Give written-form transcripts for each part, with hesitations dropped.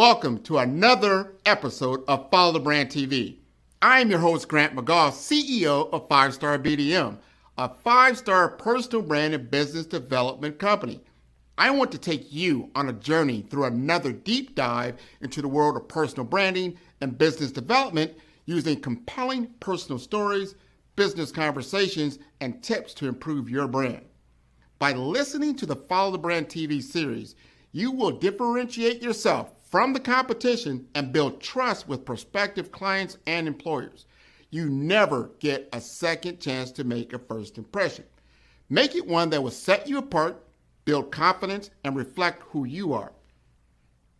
Welcome to another episode of Follow the Brand TV. I am your host, Grant McGaugh, CEO of 5-Star BDM, a 5-star personal brand and business development company. I want to take you on a journey through another deep dive into the world of personal branding and business development using compelling personal stories, business conversations, and tips to improve your brand. By listening to the Follow the Brand TV series, you will differentiate yourself from the competition and build trust with prospective clients and employers. You never get a second chance to make a first impression. Make it one that will set you apart, build confidence, and reflect who you are.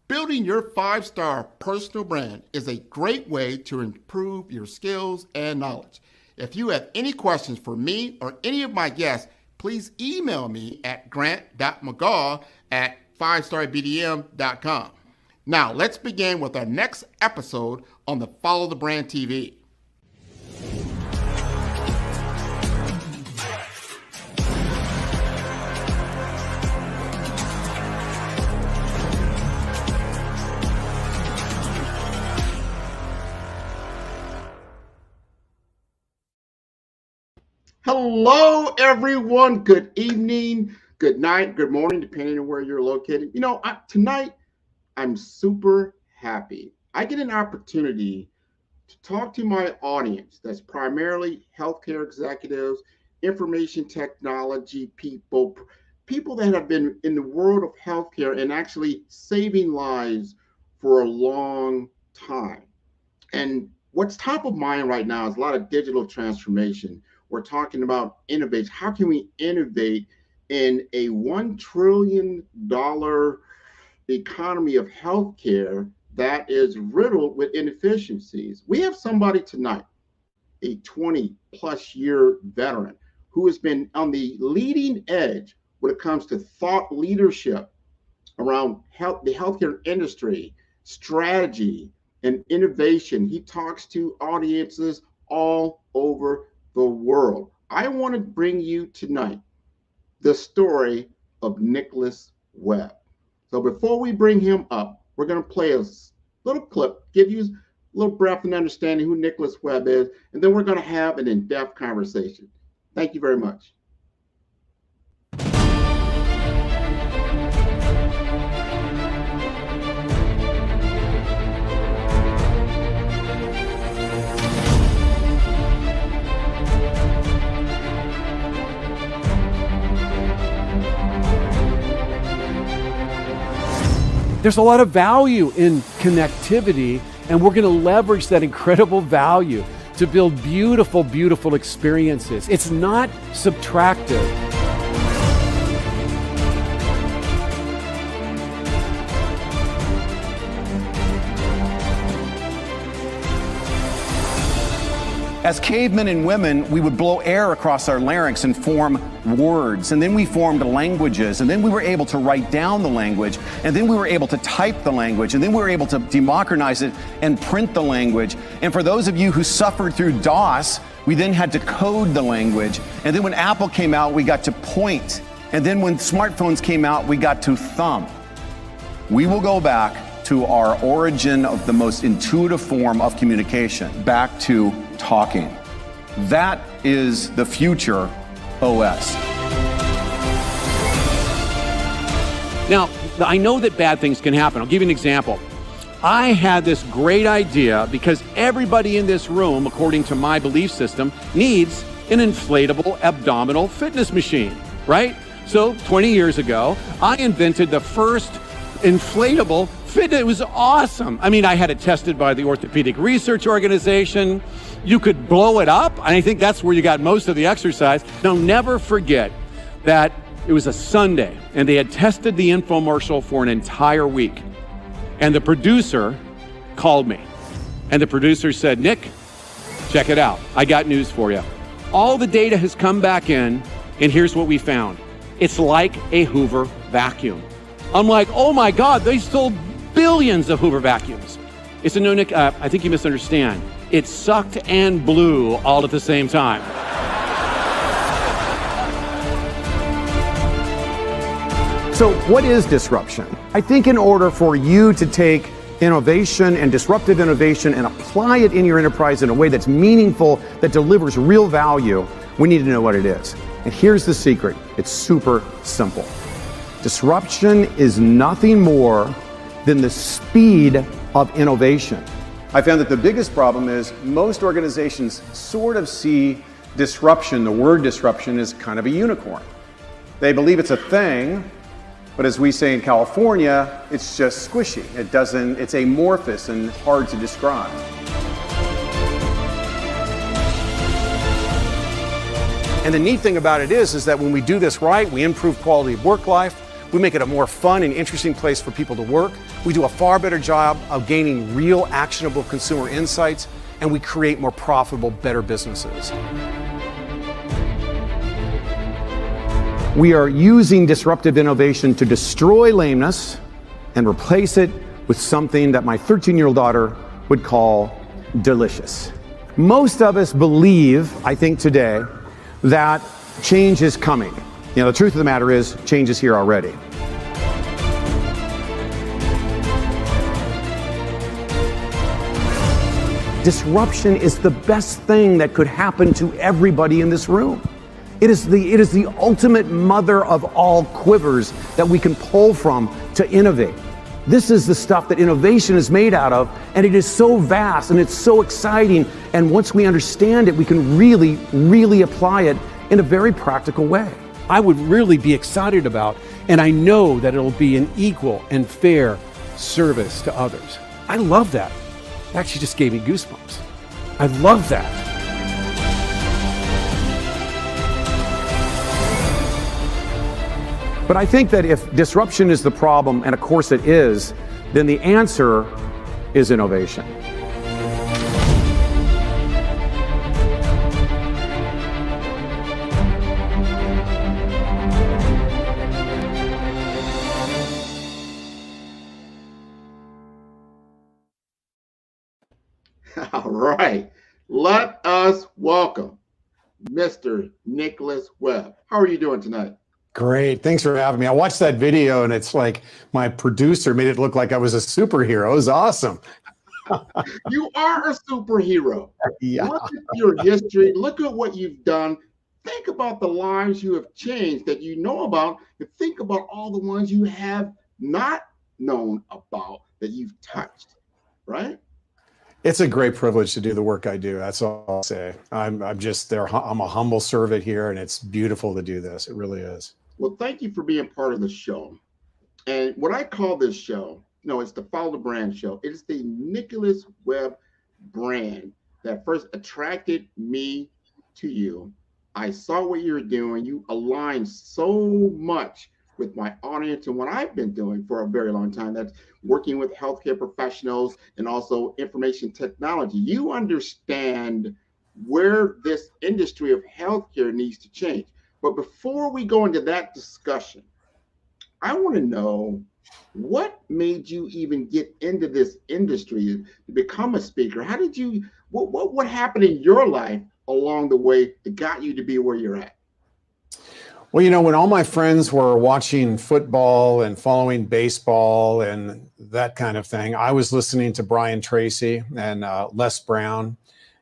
Building your 5-star personal brand is a great way to improve your skills and knowledge. If you have any questions for me or any of my guests, please email me at grant.mcgaugh@5starbdm.com. Now, let's begin with our next episode on the Follow the Brand TV. Hello, everyone. Good evening, good night, good morning, depending on where you're located. Tonight, I'm super happy. I get an opportunity to talk to my audience that's primarily healthcare executives, information technology people that have been in the world of healthcare and actually saving lives for a long time. And what's top of mind right now is a lot of digital transformation. We're talking about innovation. How can we innovate in a $1 trillion economy of healthcare that is riddled with inefficiencies? We have somebody tonight, a 20-plus year veteran who has been on the leading edge when it comes to thought leadership around the healthcare industry, strategy, and innovation. He talks to audiences all over the world. I want to bring you tonight the story of Nicholas Webb. So before we bring him up, we're going to play a little clip, give you a little breath and understanding who Nicholas Webb is, and then we're going to have an in-depth conversation. Thank you very much. There's a lot of value in connectivity, and we're going to leverage that incredible value to build beautiful, beautiful experiences. It's not subtractive. As cavemen and women, we would blow air across our larynx and form words, and then we formed languages, and then we were able to write down the language, and then we were able to type the language, and then we were able to democratize it and print the language. And for those of you who suffered through DOS, we then had to code the language, and then when Apple came out, we got to point, and then when smartphones came out, we got to thumb. We will go back to our origin of the most intuitive form of communication, back to talking. That is the future OS. Now, I know that bad things can happen. I'll give you an example. I had this great idea because everybody in this room, according to my belief system, needs an inflatable abdominal fitness machine, right? So 20 years ago, I invented the first inflatable fitness. It was awesome. I mean, I had it tested by the Orthopedic Research Organization. You could blow it up, and I think that's where you got most of the exercise. Now, never forget that it was a Sunday, and they had tested the infomercial for an entire week. And the producer called me, and the producer said, "Nick, check it out. I got news for you. All the data has come back in, and here's what we found. It's like a Hoover vacuum." I'm like, oh my God, they sold billions of Hoover vacuums. He said, "No, Nick, I think you misunderstand. It sucked and blew all at the same time." So what is disruption? I think in order for you to take innovation and disruptive innovation and apply it in your enterprise in a way that's meaningful, that delivers real value, we need to know what it is. And here's the secret. It's super simple. Disruption is nothing more than the speed of innovation. I found that the biggest problem is most organizations sort of see disruption, the word disruption, as kind of a unicorn. They believe it's a thing, but as we say in California, it's just squishy. It's amorphous and hard to describe. And the neat thing about it is that when we do this right, we improve quality of work life, we make it a more fun and interesting place for people to work, we do a far better job of gaining real actionable consumer insights, and we create more profitable, better businesses. We are using disruptive innovation to destroy lameness and replace it with something that my 13-year-old daughter would call delicious. Most of us believe, I think today, that change is coming. You know, the truth of the matter is, change is here already. Disruption is the best thing that could happen to everybody in this room. It is the ultimate mother of all quivers that we can pull from to innovate. This is the stuff that innovation is made out of, and it is so vast and it's so exciting. And once we understand it, we can really, really apply it in a very practical way. I would really be excited about, and I know that it'll be an equal and fair service to others. I love that. It actually just gave me goosebumps. I love that. But I think that if disruption is the problem, and of course it is, then the answer is innovation. All right, let us welcome Mr. Nick Webb. How are you doing tonight? Great. Thanks for having me. I watched that video and it's like my producer made it look like I was a superhero. It was awesome. You are a superhero. Yeah. Look at your history. Look at what you've done. Think about the lives you have changed that you know about, and think about all the ones you have not known about that you've touched, right? It's a great privilege to do the work I do. That's all I'll say. I'm just there. I'm a humble servant here, and it's beautiful to do this. It really is. Well, thank you for being part of the show. And what I call this show, it's the Follow the Brand show. It's the Nicholas Webb brand that first attracted me to you. I saw what you were doing. You align so much with my audience and what I've been doing for a very long time. That's working with healthcare professionals and also information technology. You understand where this industry of healthcare needs to change. But before we go into that discussion, I want to know what made you even get into this industry to become a speaker? How did you, what happened in your life along the way that got you to be where you're at? Well, when all my friends were watching football and following baseball and that kind of thing, I was listening to Brian Tracy and Les Brown,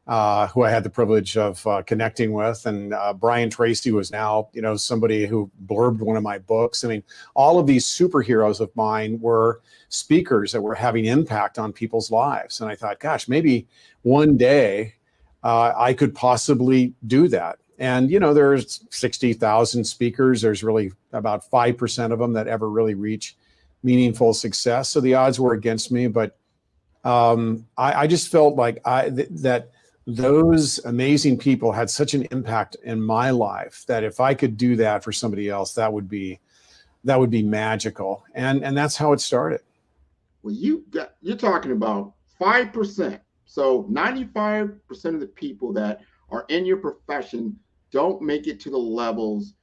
who I had the privilege of connecting with. And Brian Tracy was now, somebody who blurbed one of my books. I mean, all of these superheroes of mine were speakers that were having impact on people's lives. And I thought, gosh, maybe one day I could possibly do that. And, there's 60,000 speakers. There's really about 5% of them that ever really reach meaningful success. So the odds were against me. But I just felt like that those amazing people had such an impact in my life that if I could do that for somebody else, that would be magical. And that's how it started. Well, you're talking about 5%. So 95% of the people that are in your profession don't make it to the levels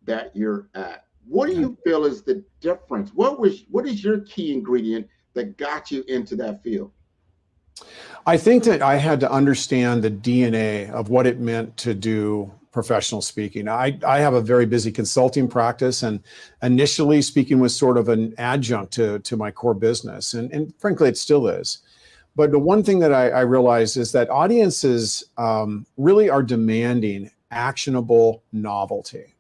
that you're at. What do you feel is the difference? What is your key ingredient that got you into that field? I think that I had to understand the DNA of what it meant to do professional speaking. I have a very busy consulting practice, and initially speaking was sort of an adjunct to my core business. And frankly, it still is. But the one thing that I realized is that audiences really are demanding actionable novelty.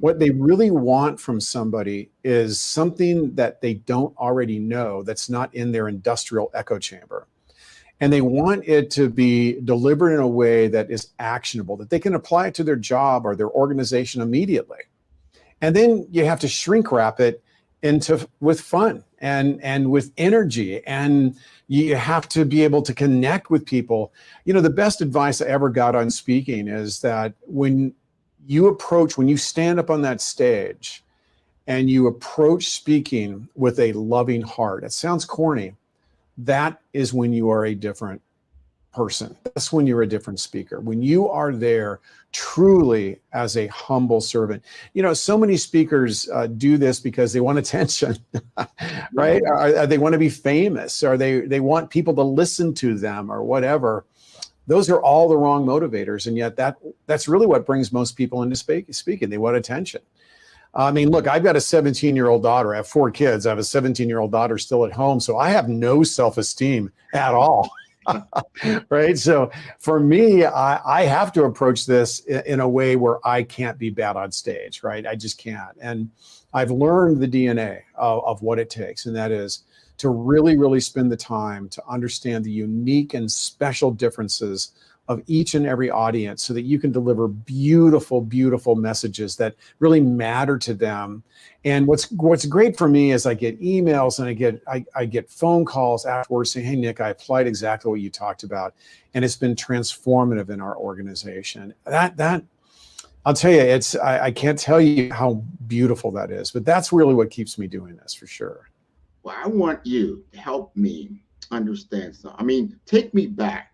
What they really want from somebody is something that they don't already know, that's not in their industrial echo chamber. And they want it to be delivered in a way that is actionable, that they can apply it to their job or their organization immediately. And then you have to shrink wrap it with fun and with energy. And you have to be able to connect with people. You know, the best advice I ever got on speaking is that when you stand up on that stage and you approach speaking with a loving heart, it sounds corny, that is when you are a different person. That's when you're a different speaker. When you are there truly as a humble servant. You know, so many speakers do this because they want attention, right? Or they want to be famous, or they want people to listen to them or whatever. Those are all the wrong motivators. And yet that's really what brings most people into speaking. They want attention. I mean, look, I've got a 17-year-old daughter. I have 4 kids. I have a 17-year-old daughter still at home. So I have no self-esteem at all. Right. So for me, I have to approach this in a way where I can't be bad on stage. Right. I just can't. And I've learned the DNA of what it takes. And that is to really, really spend the time to understand the unique and special differences of each and every audience so that you can deliver beautiful, beautiful messages that really matter to them. And what's great for me is I get emails and I get phone calls afterwards saying, hey, Nick, I applied exactly what you talked about. And it's been transformative in our organization. That I'll tell you, I can't tell you how beautiful that is, but that's really what keeps me doing this for sure. Well, I want you to help me understand something. I mean, take me back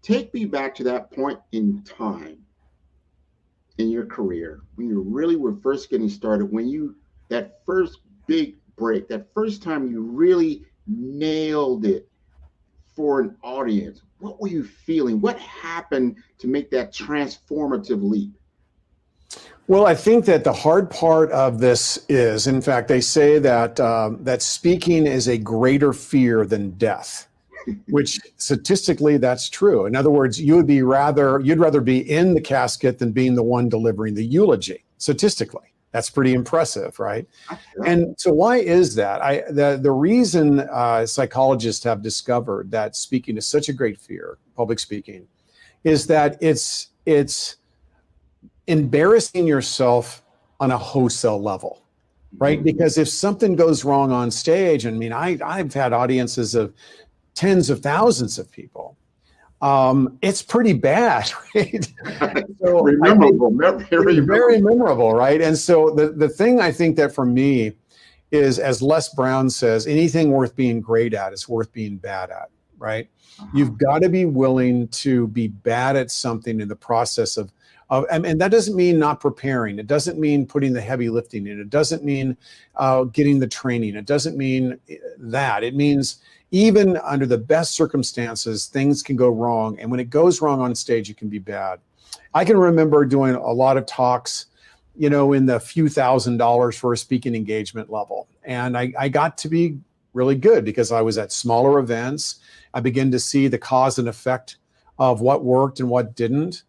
to that point in time in your career when you really were first getting started, that first big break, that first time you really nailed it for an audience. What were you feeling? What happened to make that transformative leap? Well, I think that the hard part of this is, in fact, they say that that speaking is a greater fear than death. Which statistically, that's true. In other words, you'd rather be in the casket than being the one delivering the eulogy. Statistically, that's pretty impressive, right? And so why is that? The reason psychologists have discovered that speaking is such a great fear, public speaking, is that it's embarrassing yourself on a wholesale level, right? Because if something goes wrong on stage, I mean, I've had audiences of tens of thousands of people. It's pretty bad, right? So very memorable, right? And so the thing I think that for me is, as Les Brown says, anything worth being great at is worth being bad at, right? You've got to be willing to be bad at something in the process of and that doesn't mean not preparing. It doesn't mean putting the heavy lifting in. It doesn't mean getting the training. It doesn't mean that. It means even under the best circumstances, things can go wrong. And when it goes wrong on stage, it can be bad. I can remember doing a lot of talks, you know, in the few $1,000s for a speaking engagement level. And I got to be really good because I was at smaller events. I began to see the cause and effect of what worked and what didn't.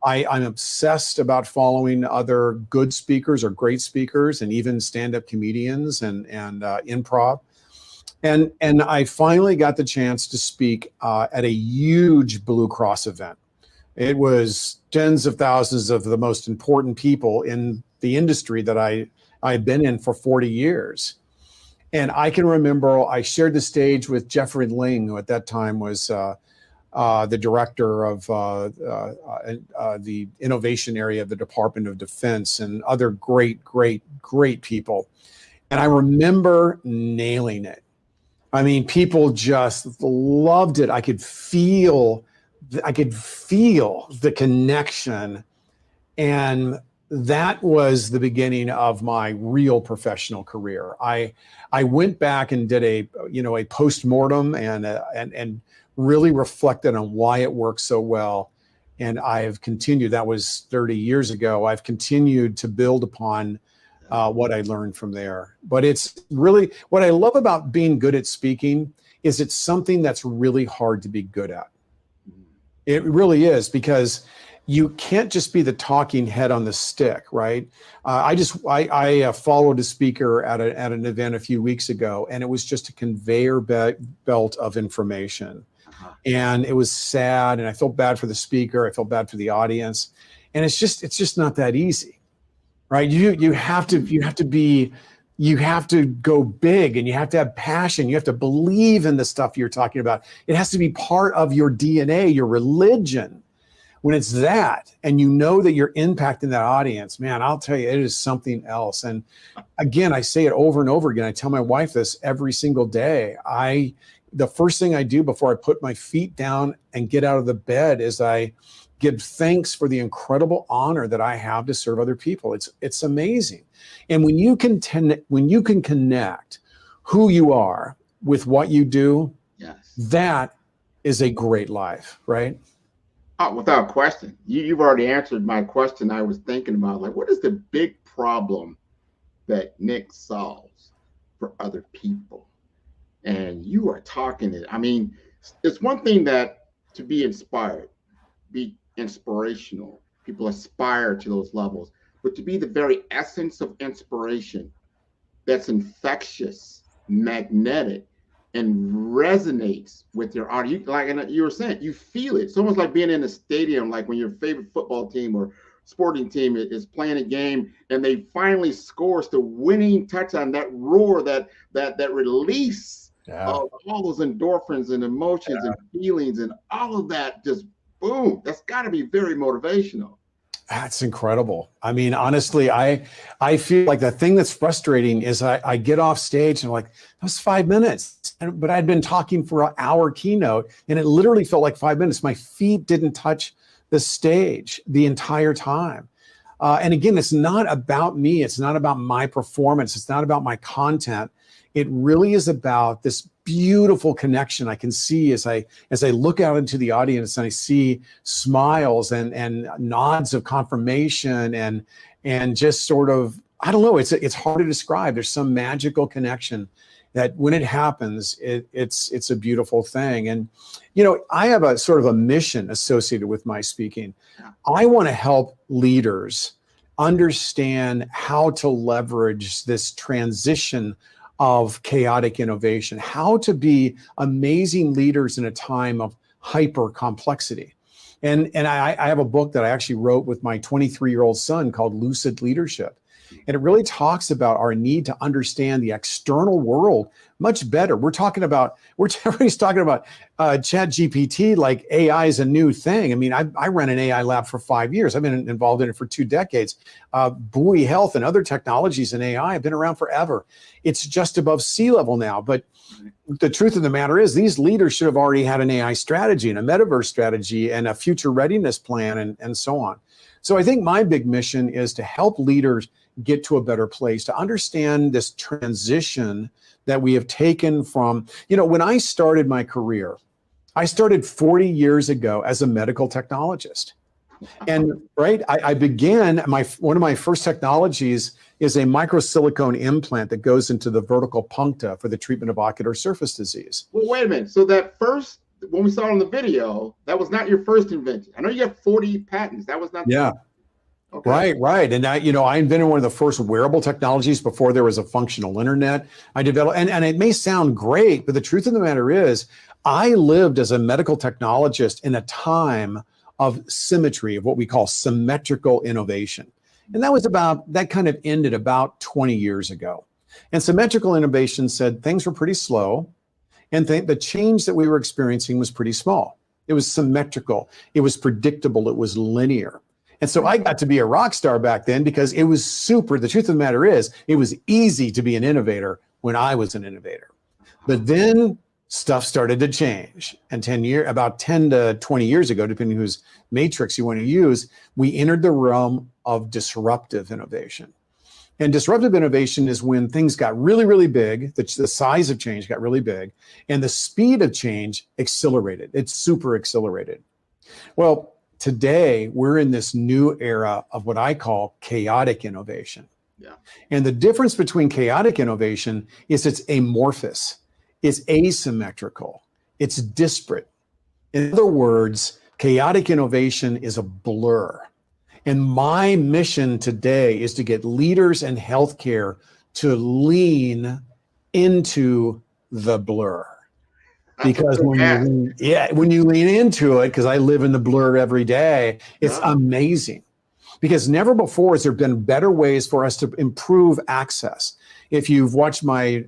I'm obsessed about following other good speakers or great speakers and even stand-up comedians and improv. And I finally got the chance to speak at a huge Blue Cross event. It was tens of thousands of the most important people in the industry that I've been in for 40 years. And I can remember I shared the stage with Jeffrey Ling, who at that time was the director of the innovation area of the Department of Defense, and other great people. And I remember nailing it. I mean, people just loved it. I could feel the connection. And that was the beginning of my real professional career. I went back and did a postmortem and really reflected on why it worked so well. And I've continued, that was 30 years ago. I've continued to build upon what I learned from there. But it's really, what I love about being good at speaking is it's something that's really hard to be good at. It really is, because you can't just be the talking head on the stick, right? I followed a speaker at an event a few weeks ago, and it was just a conveyor belt of information. And it was sad, and I felt bad for the speaker. I felt bad for the audience. And it's just not that easy, right? You have to go big, and you have to have passion. You have to believe in the stuff you're talking about. It has to be part of your DNA, your religion. When it's that, and you know that you're impacting that audience, man, I'll tell you, it is something else. And again, I say it over and over again. I tell my wife this every single day. The first thing I do before I put my feet down and get out of the bed is I give thanks for the incredible honor that I have to serve other people. It's amazing. And when you can connect who you are with what you do, yes, that is a great life, right? Oh, without question. You've already answered my question. I was thinking about, like, what is the big problem that Nick solves for other people? And you are talking it. I mean, it's one thing that to be inspired, be inspirational. People aspire to those levels, but to be the very essence of inspiration that's infectious, magnetic, and resonates with your audience. Like you were saying, you feel it. It's almost like being in a stadium, like when your favorite football team or sporting team is playing a game and they finally scores the winning touchdown, that roar, that release of all those endorphins and emotions and feelings and all of that, just boom. That's got to be very motivational. That's incredible. I mean, honestly, I feel like the thing that's frustrating is I get off stage and I'm like, that was 5 minutes. But I'd been talking for an hour keynote, and it literally felt like 5 minutes. My feet didn't touch the stage the entire time. And again, it's not about me. It's not about my performance. It's not about my content. It really is about this beautiful connection I can see as I look out into the audience, and I see smiles and nods of confirmation and just sort of, I don't know, it's hard to describe. There's some magical connection that when it happens, it's a beautiful thing. And, you know, I have a sort of a mission associated with my speaking. I want to help leaders understand how to leverage this transition of chaotic innovation, how to be amazing leaders in a time of hyper complexity. And I have a book that I actually wrote with my 23-year-old son called Lucid Leadership. And it really talks about our need to understand the external world much better. Everybody's talking about Chat GPT like AI is a new thing. I mean, I ran an AI lab for 5 years. I've been involved in it for 2 decades. Buoy Health and other technologies in AI have been around forever. It's just above sea level now. But the truth of the matter is these leaders should have already had an AI strategy and a metaverse strategy and a future readiness plan and so on. So I think my big mission is to help leaders get to a better place, to understand this transition that we have taken from, you know, when I started my career, I started 40 years ago as a medical technologist. And right, I began, one of my first technologies is a microsilicone implant that goes into the vertical puncta for the treatment of ocular surface disease. Well, wait a minute. So that first, when we saw it on the video, that was not your first invention. I know you got 40 patents. That was not. Yeah. Okay. Right. And I invented one of the first wearable technologies before there was a functional internet. I developed, and it may sound great, but the truth of the matter is I lived as a medical technologist in a time of symmetry, of what we call symmetrical innovation. And that kind of ended about 20 years ago. And symmetrical innovation said things were pretty slow, and the change that we were experiencing was pretty small. It was symmetrical. It was predictable. It was linear. And so I got to be a rock star back then because it was the truth of the matter is, it was easy to be an innovator when I was an innovator. But then stuff started to change. And about 10 to 20 years ago, depending whose matrix you want to use, we entered the realm of disruptive innovation. And disruptive innovation is when things got really, really big, the size of change got really big, and the speed of change accelerated. It's super accelerated. Well, today we're in this new era of what I call chaotic innovation. Yeah. And the difference between chaotic innovation is it's amorphous, it's asymmetrical, it's disparate. In other words, chaotic innovation is a blur. And my mission today is to get leaders in healthcare to lean into the blur. Because when you lean into it, because I live in the blur every day, it's amazing. Because never before has there been better ways for us to improve access. If you've watched my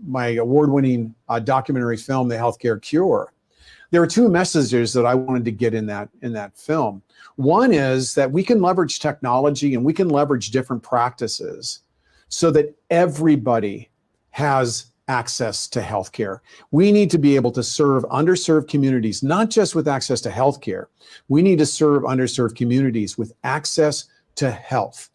my award-winning documentary film, The Healthcare Cure, there are two messages that I wanted to get in that film. One is that we can leverage technology and we can leverage different practices so that everybody has access to healthcare. We need to be able to serve underserved communities, not just with access to healthcare. We need to serve underserved communities with access to health.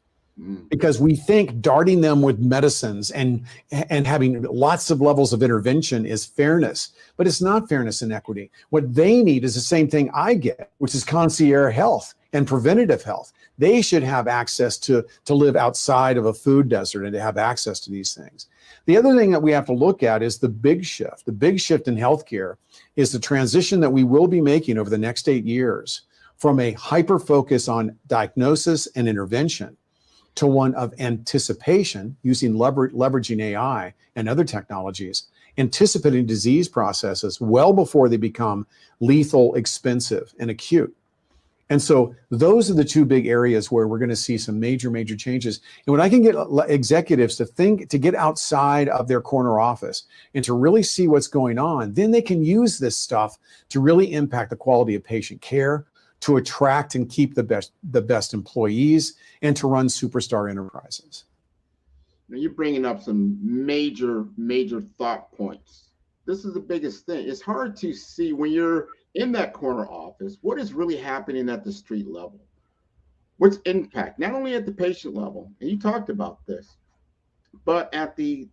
Because we think darting them with medicines and having lots of levels of intervention is fairness, but it's not fairness and equity. What they need is the same thing I get, which is concierge health and preventative health. They should have access to live outside of a food desert and to have access to these things. The other thing that we have to look at is the big shift. The big shift in healthcare is the transition that we will be making over the next 8 years from a hyper focus on diagnosis and intervention to one of anticipation, using leveraging AI and other technologies, anticipating disease processes well before they become lethal, expensive, and acute. And so those are the two big areas where we're going to see some major, major changes. And when I can get executives to get outside of their corner office and to really see what's going on, then they can use this stuff to really impact the quality of patient care, to attract and keep the best employees, and to run superstar enterprises. Now you're bringing up some major thought points. This is the biggest thing. It's hard to see when you're in that corner office what is really happening at the street level. What's impact, not only at the patient level, and you talked about this, but at the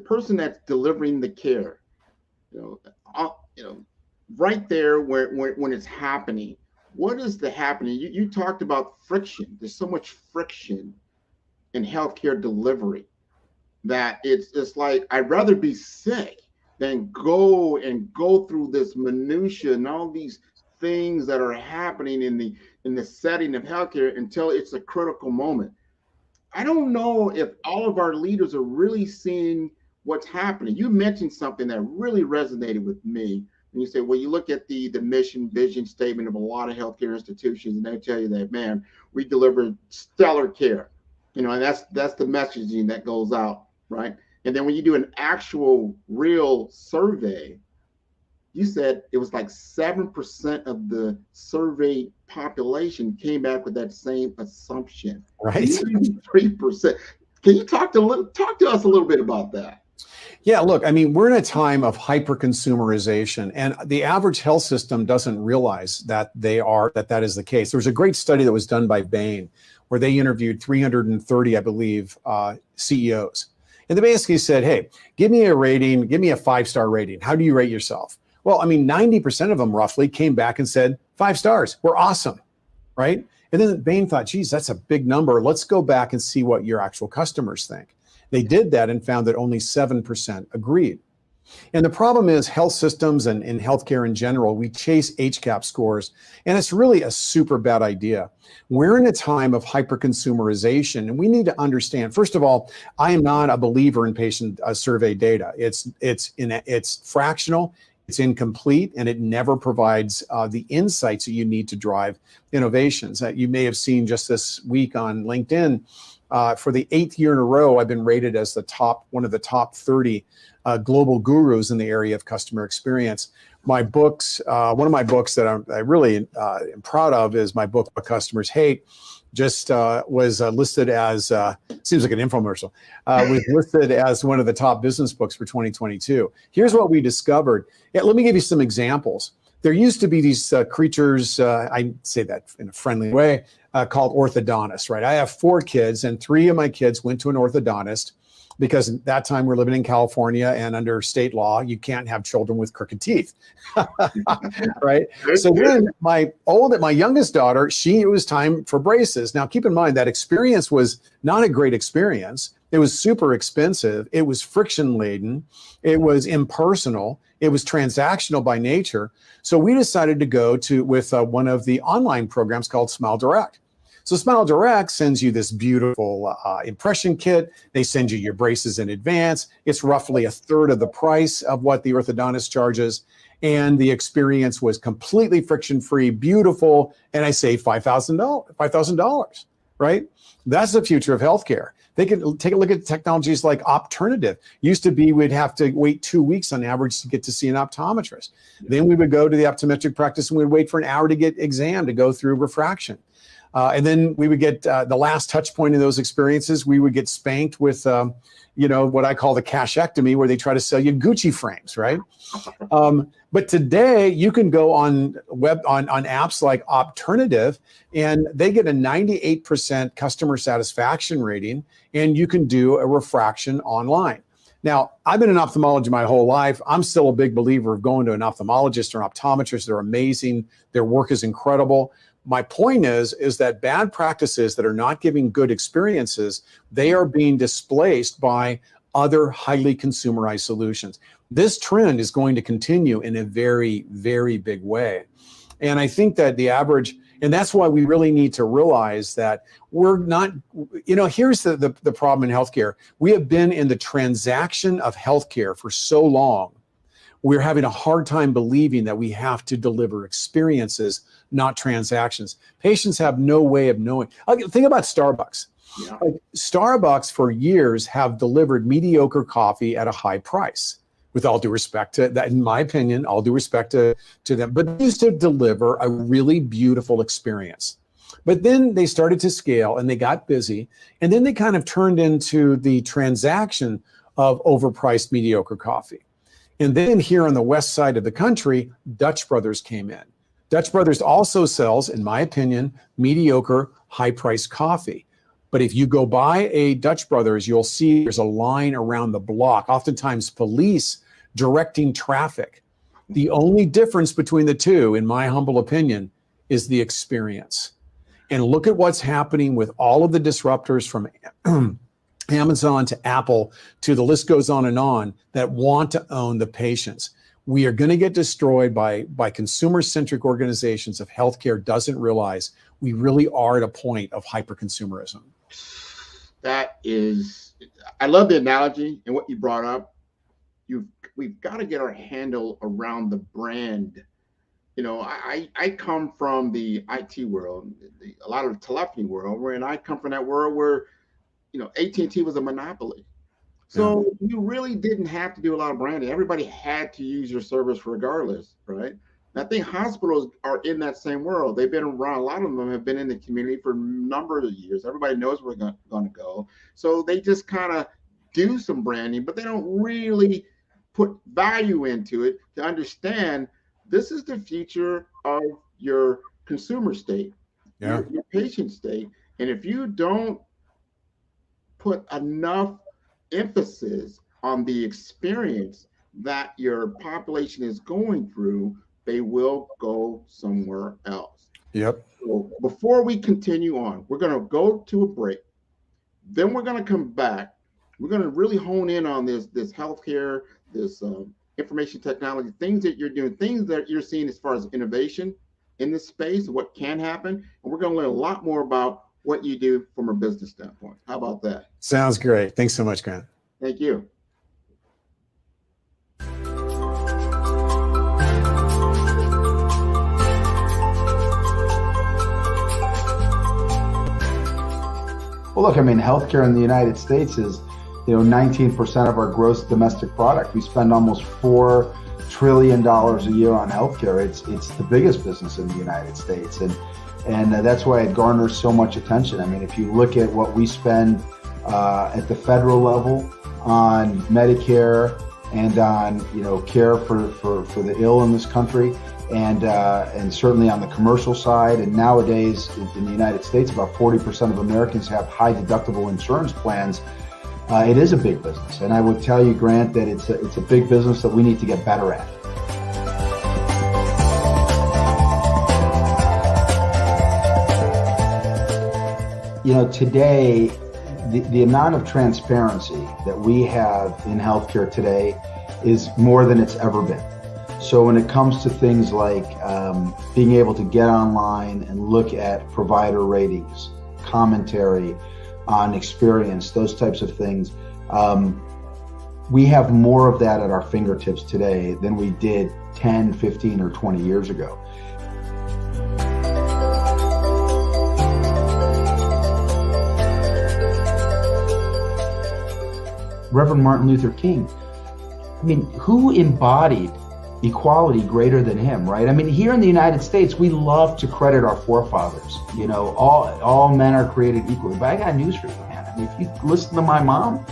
person that's delivering the care. Right there when it's happening. What is the happening? You talked about friction. There's so much friction in healthcare delivery that it's like I'd rather be sick than go through this minutia and all these things that are happening in the setting of healthcare until it's a critical moment. I don't know if all of our leaders are really seeing what's happening. You mentioned something that really resonated with me. And you say, well, you look at the mission, vision statement of a lot of healthcare institutions, and they tell you that, man, we deliver stellar care. And that's the messaging that goes out, right? And then when you do an actual real survey, you said it was like 7% of the survey population came back with that same assumption. Right. 3%. Can you talk to us a little bit about that? Yeah, look, I mean, we're in a time of hyper-consumerization, and the average health system doesn't realize that that is the case. There was a great study that was done by Bain where they interviewed 330, I believe, CEOs. And they basically said, hey, give me a rating, give me a 5-star rating. How do you rate yourself? Well, I mean, 90% of them roughly came back and said, 5 stars, we're awesome, right? And then Bain thought, geez, that's a big number. Let's go back and see what your actual customers think. They did that and found that only 7% agreed. And the problem is health systems and in healthcare in general, we chase HCAHPS scores, and it's really a super bad idea. We're in a time of hyper-consumerization, and we need to understand, first of all, I am not a believer in patient survey data. It's fractional, it's incomplete, and it never provides the insights that you need to drive innovations. You may have seen just this week on LinkedIn, for the 8th year in a row, I've been rated as one of the top 30 global gurus in the area of customer experience. My books, one of my books that I really am proud of is my book, What Customers Hate, just was listed as, seems like an infomercial, was listed as one of the top business books for 2022. Here's what we discovered. Yeah, let me give you some examples. There used to be these creatures, I say that in a friendly way, called orthodontists, right? I have 4 kids, and 3 of my kids went to an orthodontist because at that time we're living in California, and under state law, you can't have children with crooked teeth, right? So then my youngest daughter, it was time for braces. Now, keep in mind that experience was not a great experience. It was super expensive. It was friction laden. It was impersonal. It was transactional by nature. So we decided to go with one of the online programs called Smile Direct. So Smile Direct sends you this beautiful impression kit. They send you your braces in advance. It's roughly a third of the price of what the orthodontist charges. And the experience was completely friction-free, beautiful, and I saved $5,000, right? That's the future of healthcare. They can take a look at technologies like Opternative. Used to be we'd have to wait 2 weeks on average to get to see an optometrist. Then we would go to the optometric practice and we'd wait for an hour to get exam to go through refraction. And then we would get the last touch point in those experiences. We would get spanked with, what I call the cashectomy, where they try to sell you Gucci frames, right? But today you can go on apps like Opternative, and they get a 98% customer satisfaction rating, and you can do a refraction online. Now, I've been in ophthalmology my whole life. I'm still a big believer of going to an ophthalmologist or an optometrist. They're amazing. Their work is incredible. My point is that bad practices that are not giving good experiences, they are being displaced by other highly consumerized solutions. This trend is going to continue in a very, very big way. And I think that and that's why we really need to realize that we're not, here's the problem in healthcare. We have been in the transaction of healthcare for so long. We're having a hard time believing that we have to deliver experiences, not transactions. Patients have no way of knowing. Think about Starbucks. Yeah. Starbucks for years have delivered mediocre coffee at a high price. With all due respect to that, in my opinion, all due respect to them, but they used to deliver a really beautiful experience. But then they started to scale and they got busy, and then they kind of turned into the transaction of overpriced mediocre coffee. And then here on the west side of the country, Dutch Brothers came in. Dutch Brothers also sells, in my opinion, mediocre, high-priced coffee. But if you go by a Dutch Brothers, you'll see there's a line around the block, oftentimes police directing traffic. The only difference between the two, in my humble opinion, is the experience. And look at what's happening with all of the disruptors from Amazon to Apple to the list goes on and on that want to own the patients. We are going to get destroyed by consumer-centric organizations if healthcare doesn't realize we really are at a point of hyper-consumerism. I love the analogy and what you brought up. We've got to get our handle around the brand. I come from the IT world, a lot of the telephony world, and I come from that world where AT&T was a monopoly. So you really didn't have to do a lot of branding. Everybody had to use your service regardless, right? And I think hospitals are in that same world. They've been around, a lot of them have been in the community for a number of years. Everybody knows where they're going to go. So they just kind of do some branding, but they don't really put value into it to understand this is the future of your consumer state, your patient state. And if you don't put enough emphasis on the experience that your population is going through, they will go somewhere else. Yep. So before we continue on, we're going to go to a break. Then we're going to come back. We're going to really hone in on this healthcare, this information technology, things that you're doing, things that you're seeing as far as innovation in this space, what can happen. And we're going to learn a lot more about what you do from a business standpoint. How about that? Sounds great. Thanks so much, Grant. Thank you. Well, look, healthcare in the United States is, 19% of our gross domestic product. We spend almost $4 trillion a year on healthcare. It's the biggest business in the United States. And that's why it garners so much attention. If you look at what we spend at the federal level on Medicare and on care for the ill in this country, and certainly on the commercial side, and nowadays in the United States, about 40% of Americans have high deductible insurance plans. it is a big business. And I would tell you, Grant, that it's a big business that we need to get better at. You know, today, the amount of transparency that we have in healthcare today is more than it's ever been. So when it comes to things like being able to get online and look at provider ratings, commentary on experience, those types of things, we have more of that at our fingertips today than we did 10, 15, or 20 years ago. Reverend Martin Luther King, I mean, who embodied equality greater than him, right? I mean, here in the United States, we love to credit our forefathers. You know, all men are created equally. But I got news for you, man. I mean, if you listen to my mom,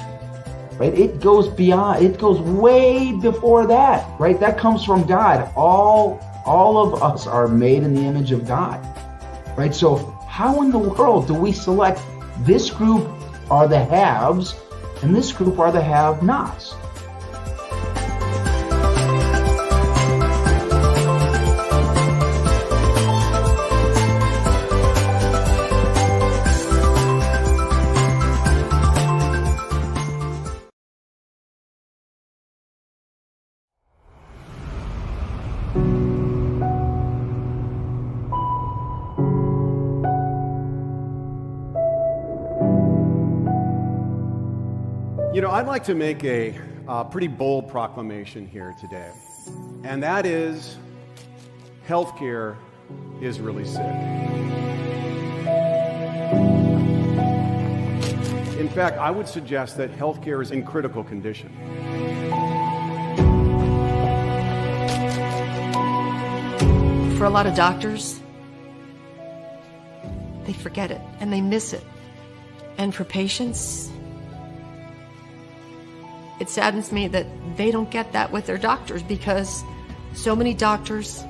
right, it goes beyond, it goes way before that, right? That comes from God. All of us are made in the image of God, right? So how in the world do we select this group are the haves and this group are the have-nots? You know, I'd like to make a pretty bold proclamation here today, and that is healthcare is really sick. In fact, I would suggest that healthcare is in critical condition. For a lot of doctors, they forget it and they miss it. And for patients, it saddens me that they don't get that with their doctors because so many doctors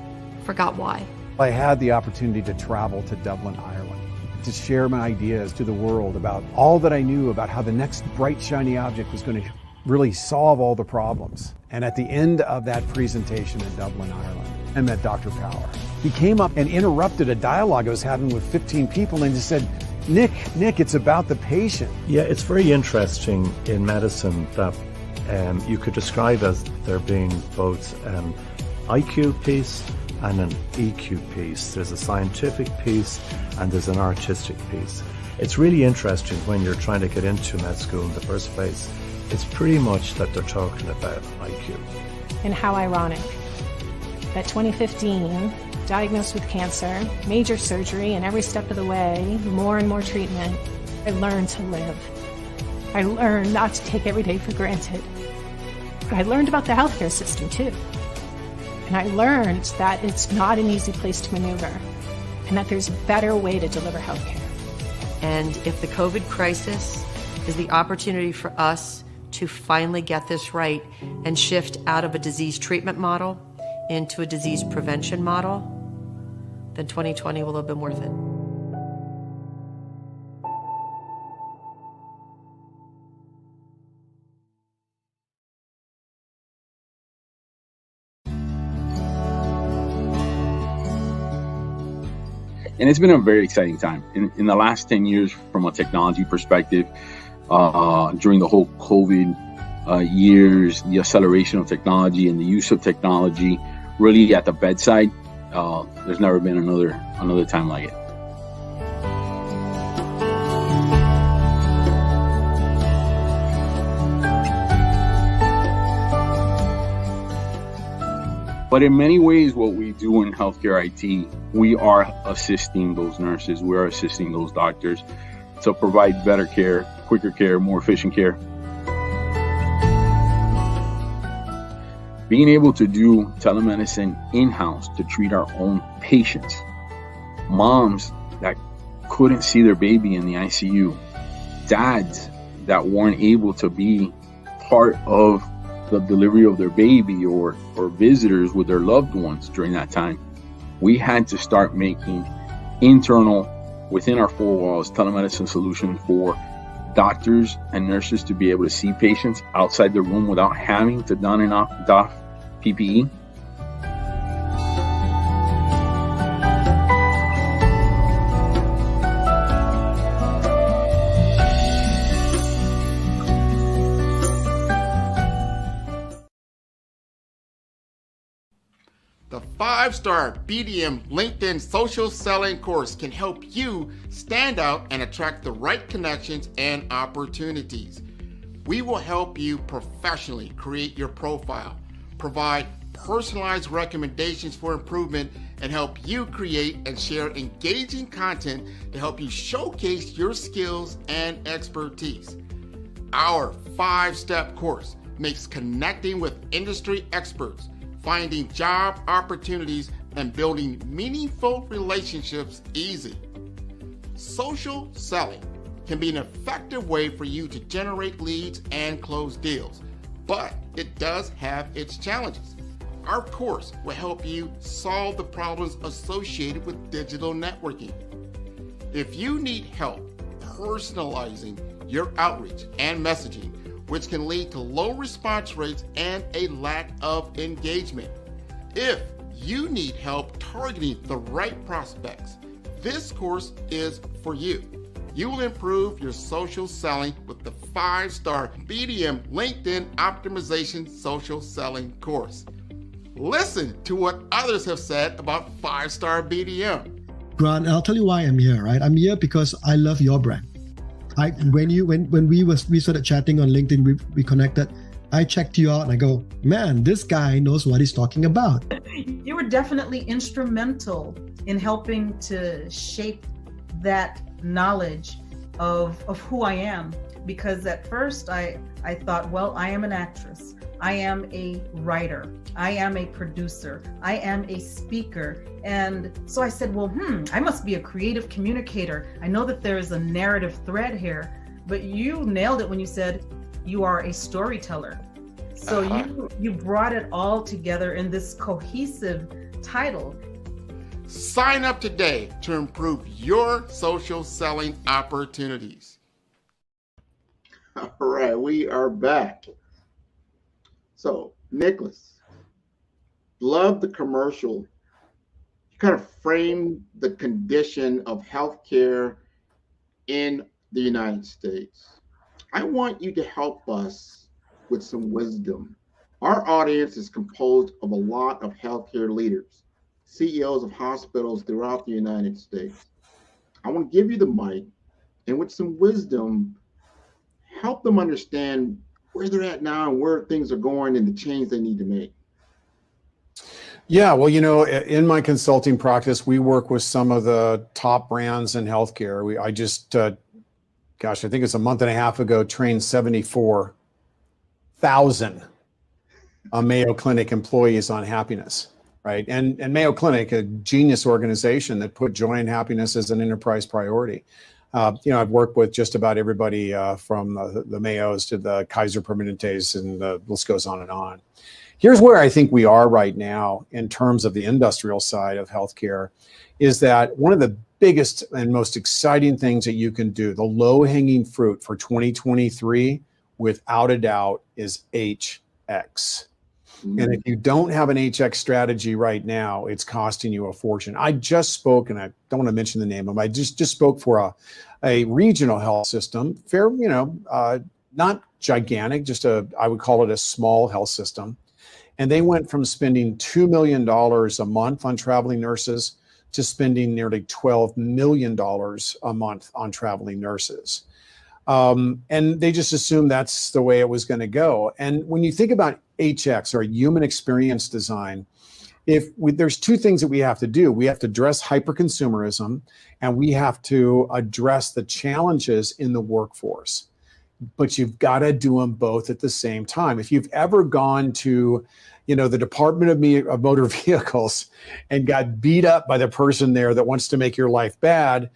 forgot why. I had the opportunity to travel to Dublin, Ireland, to share my ideas to the world about all that I knew about how the next bright, shiny object was going to really solve all the problems. And at the end of that presentation in Dublin, Ireland, I met Dr. Power. He came up and interrupted a dialogue I was having with 15 people and just said, Nick, it's about the patient. Yeah, it's very interesting in medicine that you could describe as there being both an IQ piece and an EQ piece. There's a scientific piece and there's an artistic piece. It's really interesting when you're trying to get into med school in the first place. It's pretty much that they're talking about IQ. And how ironic that 2015, diagnosed with cancer, major surgery, and every step of the way, more and more treatment, I learned to live. I learned not to take every day for granted. But I learned about the healthcare system too. And I learned that it's not an easy place to maneuver and that there's a better way to deliver healthcare. And if the COVID crisis is the opportunity for us to finally get this right and shift out of a disease treatment model into a disease prevention model, then 2020 will have been worth it. And it's been a very exciting time. In the last 10 years, from a technology perspective, during the whole COVID years, the acceleration of technology and the use of technology really at the bedside, there's never been another time like it. But in many ways, what we do in healthcare IT, we are assisting those nurses, we're assisting those doctors to provide better care, quicker care, more efficient care. Being able to do telemedicine in-house to treat our own patients, moms that couldn't see their baby in the ICU, dads that weren't able to be part of the delivery of their baby or visitors with their loved ones during that time. We had to start making internal, within our four walls, telemedicine solutions for doctors and nurses to be able to see patients outside the room without having to don and doff PPE? The 5-star BDM LinkedIn social selling course can help you stand out and attract the right connections and opportunities. We will help you professionally create your profile, provide personalized recommendations for improvement, and help you create and share engaging content to help you showcase your skills and expertise. Our 5-step course makes connecting with industry experts, finding job opportunities, and building meaningful relationships easy. Social selling can be an effective way for you to generate leads and close deals, but it does have its challenges. Our course will help you solve the problems associated with digital networking. If you need help personalizing your outreach and messaging, which can lead to low response rates and a lack of engagement. If you need help targeting the right prospects, this course is for you. You will improve your social selling with the 5-star BDM LinkedIn Optimization Social Selling course. Listen to what others have said about 5-star BDM. Grant, I'll tell you why I'm here, right? I'm here because I love your brand. When we started chatting on LinkedIn, we connected. I checked you out and I go, man, this guy knows what he's talking about. You were definitely instrumental in helping to shape that knowledge of who I am. Because at first I thought, well, I am an actress. I am a writer. I am a producer. I am a speaker. And so I said, well, I must be a creative communicator. I know that there is a narrative thread here, but you nailed it when you said you are a storyteller. So you brought it all together in this cohesive title. Sign up today to improve your social selling opportunities. All right, we are back. So, Nicholas, love the commercial. You kind of framed the condition of healthcare in the United States. I want you to help us with some wisdom. Our audience is composed of a lot of healthcare leaders, CEOs of hospitals throughout the United States. I want to give you the mic and with some wisdom, help them understand where they're at now and where things are going and the change they need to make. Yeah, well, in my consulting practice, we work with some of the top brands in healthcare. I just, I think it's a month and a half ago, trained 74,000 Mayo Clinic employees on happiness, right? And Mayo Clinic, a genius organization that put joy and happiness as an enterprise priority. I've worked with just about everybody from the Mayos to the Kaiser Permanentes, and the list goes on and on. Here's where I think we are right now in terms of the industrial side of healthcare, is that one of the biggest and most exciting things that you can do, the low-hanging fruit for 2023, without a doubt, is HX. And if you don't have an HX strategy right now, it's costing you a fortune. I just spoke, and I don't want to mention the name of them. I just spoke for a regional health system, not gigantic, I would call it a small health system. And they went from spending $2 million a month on traveling nurses to spending nearly $12 million a month on traveling nurses. And they just assumed that's the way it was going to go. And when you think about HX, or human experience design, there's two things that we have to do. We have to address hyperconsumerism, and we have to address the challenges in the workforce. But you've got to do them both at the same time. If you've ever gone to, the Department of Motor Vehicles and got beat up by the person there that wants to make your life bad,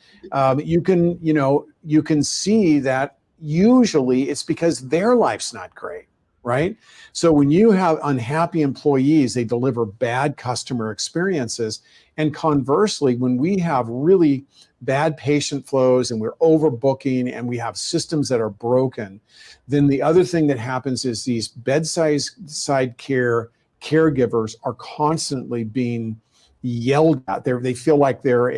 you can see that usually it's because their life's not great, right? So when you have unhappy employees, they deliver bad customer experiences. And conversely, when we have really bad patient flows and we're overbooking and we have systems that are broken, then the other thing that happens is these bedside care caregivers are constantly being yelled at. They feel like they're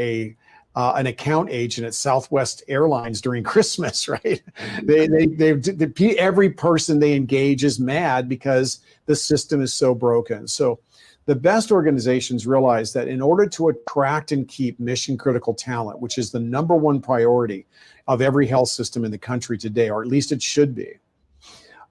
an account agent at Southwest Airlines during Christmas, right? Every person they engage is mad because the system is so broken. So the best organizations realize that in order to attract and keep mission critical talent, which is the number one priority of every health system in the country today, or at least it should be,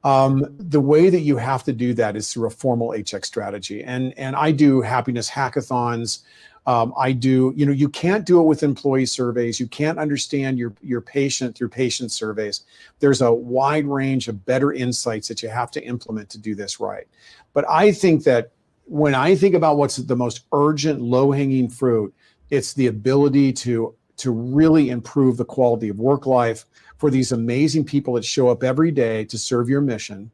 the way that you have to do that is through a formal HX strategy. And I do happiness hackathons. You can't do it with employee surveys. You can't understand your patient through patient surveys. There's a wide range of better insights that you have to implement to do this right. But I think that when I think about what's the most urgent, low-hanging fruit, it's the ability to really improve the quality of work life for these amazing people that show up every day to serve your mission.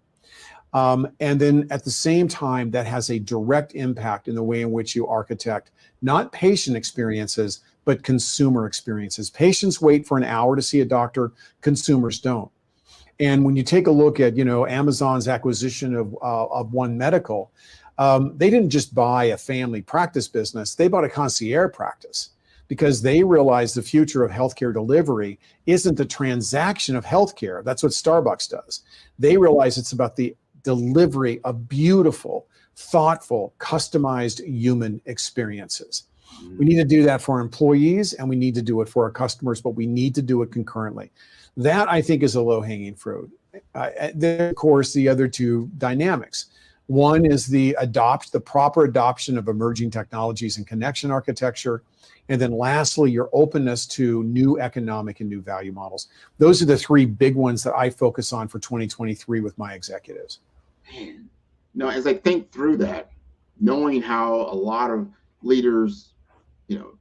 And then at the same time, that has a direct impact in the way in which you architect not patient experiences, but consumer experiences. Patients wait for an hour to see a doctor, consumers don't. And when you take a look at, Amazon's acquisition of One Medical, they didn't just buy a family practice business, they bought a concierge practice because they realized the future of healthcare delivery isn't the transaction of healthcare. That's what Starbucks does. They realize it's about the delivery of beautiful, thoughtful, customized human experiences. We need to do that for our employees and we need to do it for our customers, but we need to do it concurrently. That, I think, is a low-hanging fruit. Then, of course, the other two dynamics. One is the proper adoption of emerging technologies and connection architecture. And then lastly, your openness to new economic and new value models. Those are the three big ones that I focus on for 2023 with my executives. Man, as I think through that, knowing how a lot of leaders,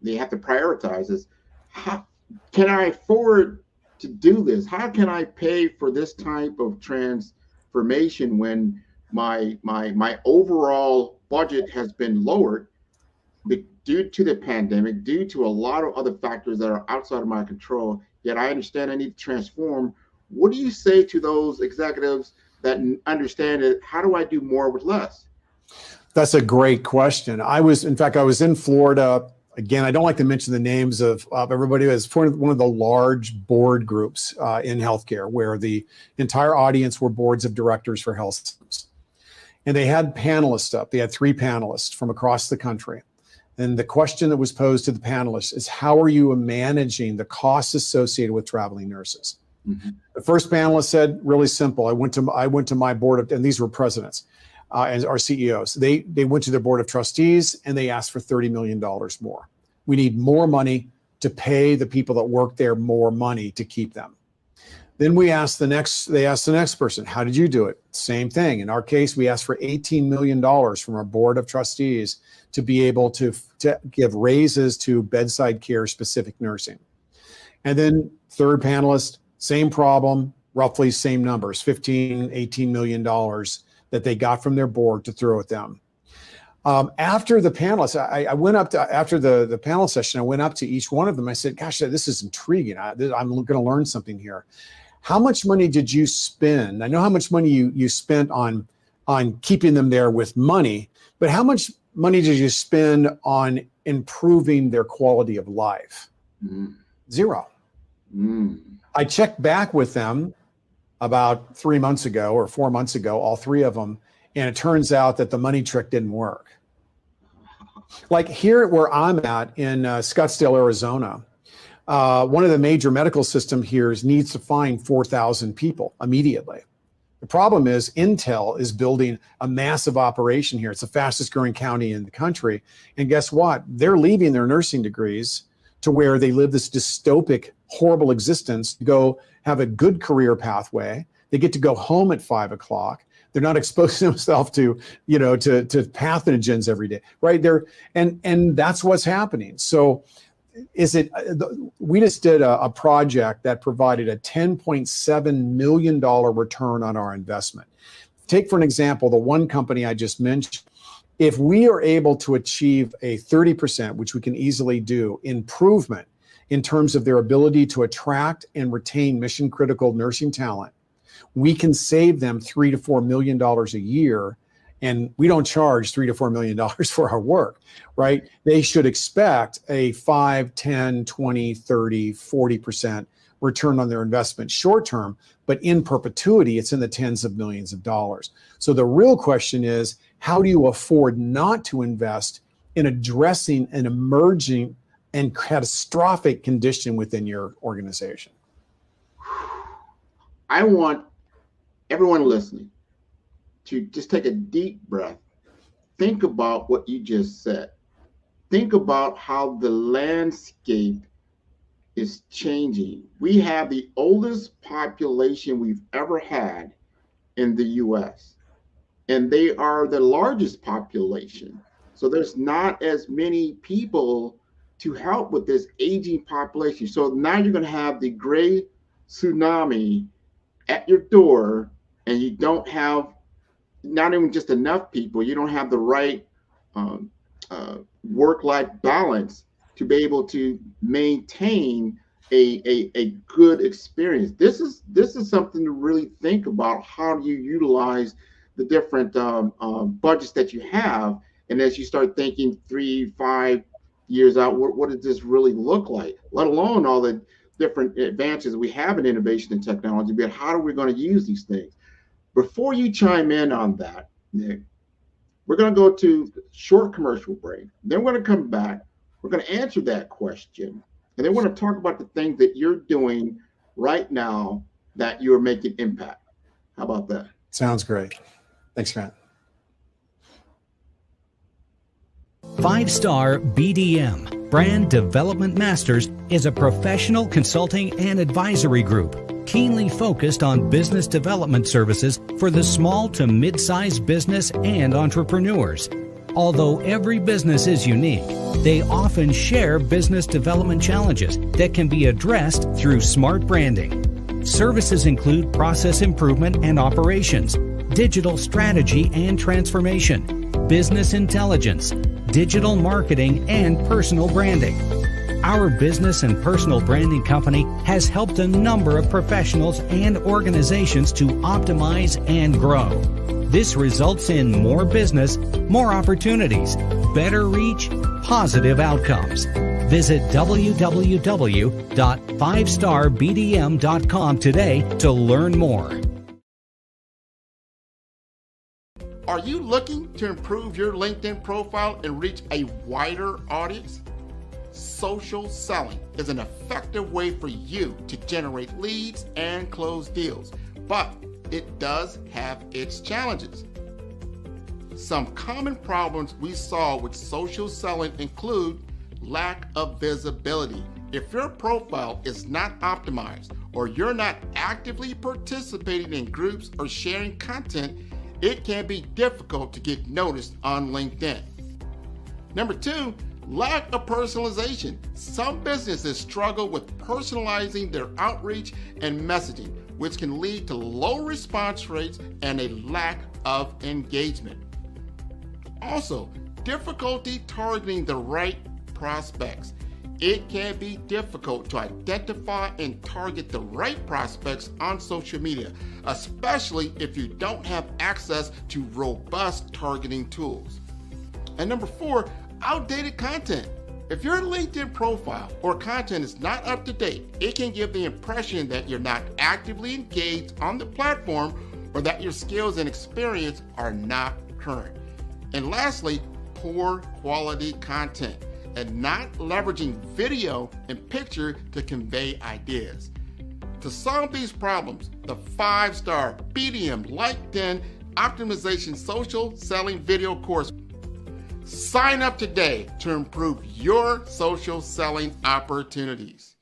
they have to prioritize this. How can I afford to do this? How can I pay for this type of transformation when my overall budget has been lowered due to the pandemic, due to a lot of other factors that are outside of my control, yet I understand I need to transform? What do you say to those executives that understand it? How do I do more with less? That's a great question. I was in Florida. Again, I don't like to mention the names of everybody. It was one of the large board groups in healthcare where the entire audience were boards of directors for health systems. And they had panelists up. They had 3 panelists from across the country. And the question that was posed to the panelists is, how are you managing the costs associated with traveling nurses? Mm-hmm. The first panelist said, really simple. I went to my board of, and these were presidents and our CEOs. They went to their board of trustees and they asked for $30 million more. We need more money to pay the people that work there more money to keep them. Then they asked the next person, how did you do it? Same thing. In our case, we asked for $18 million from our board of trustees to be able to give raises to bedside care specific nursing. And then third panelist, same problem, roughly same numbers, $15, $18 million that they got from their board to throw at them. After the panelists, I went up to, after the panel session, I went up to each one of them. I said, gosh, this is intriguing. I'm going to learn something here. How much money did you spend? I know how much money you spent on keeping them there with money, but how much money did you spend on improving their quality of life? Mm. 0. Mm. I checked back with them about 3 months ago or 4 months ago, all 3 of them, and it turns out that the money trick didn't work. Like here where I'm at in Scottsdale, Arizona, one of the major medical system here needs to find 4,000 people immediately. The problem is Intel is building a massive operation here. It's the fastest growing county in the country. And guess what? They're leaving their nursing degrees to where they live this dystopic, horrible existence to go have a good career pathway. They get to go home at 5 o'clock. They're not exposing themselves to pathogens every day, right? And that's what's happening. So we just did a project that provided a $10.7 million return on our investment. take for an example, the one company I just mentioned. If we are able to achieve a 30%, which we can easily do, improvement in terms of their ability to attract and retain mission critical nursing talent, we can save them $3 to $4 million a year. And we don't charge $3 to $4 million for our work, right? They should expect a 5, 10, 20, 30, 40% return on their investment short term, but in perpetuity, it's in the tens of millions of dollars. So the real question is, how do you afford not to invest in addressing an emerging and catastrophic condition within your organization? I want everyone listening to just take a deep breath. Think about what you just said. Think about how the landscape is changing. We have the oldest population we've ever had in the US, and they are the largest population. So there's not as many people to help with this aging population. So now you're going to have the gray tsunami at your door, and you don't have not even just enough people, you don't have the right work-life balance to be able to maintain a good experience. This is something to really think about. How do you utilize the different budgets that you have? And as you start thinking 3-5 years out, what does this really look like? Let alone all the different advances we have in innovation and technology, but how are we going to use these things? Before you chime in on that, Nick, we're going to go to short commercial break. Then we're going to come back. We're going to answer that question. And then we're going to talk about the things that you're doing right now that you're making impact. How about that? Sounds great. Thanks, Grant. 5-Star BDM, Brand Development Masters, is a professional consulting and advisory group keenly focused on business development services for the small to mid-sized business and entrepreneurs. Although every business is unique, they often share business development challenges that can be addressed through smart branding. Services include process improvement and operations, digital strategy and transformation, business intelligence, digital marketing, and personal branding. Our business and personal branding company has helped a number of professionals and organizations to optimize and grow. This results in more business, more opportunities, better reach, positive outcomes. Visit www.5starbdm.com today to learn more. Are you looking to improve your LinkedIn profile and reach a wider audience? Social selling is an effective way for you to generate leads and close deals, but it does have its challenges. Some common problems we saw with social selling include lack of visibility. If your profile is not optimized or you're not actively participating in groups or sharing content, it can be difficult to get noticed on LinkedIn. Number 2, lack of personalization. Some businesses struggle with personalizing their outreach and messaging, which can lead to low response rates and a lack of engagement. Also, difficulty targeting the right prospects. It can be difficult to identify and target the right prospects on social media, especially if you don't have access to robust targeting tools. And number 4, outdated content. If your LinkedIn profile or content is not up to date, it can give the impression that you're not actively engaged on the platform or that your skills and experience are not current. And lastly, poor quality content and not leveraging video and picture to convey ideas. To solve these problems, the 5-Star BDM LinkedIn Optimization Social Selling Video course. Sign up today to improve your social selling opportunities.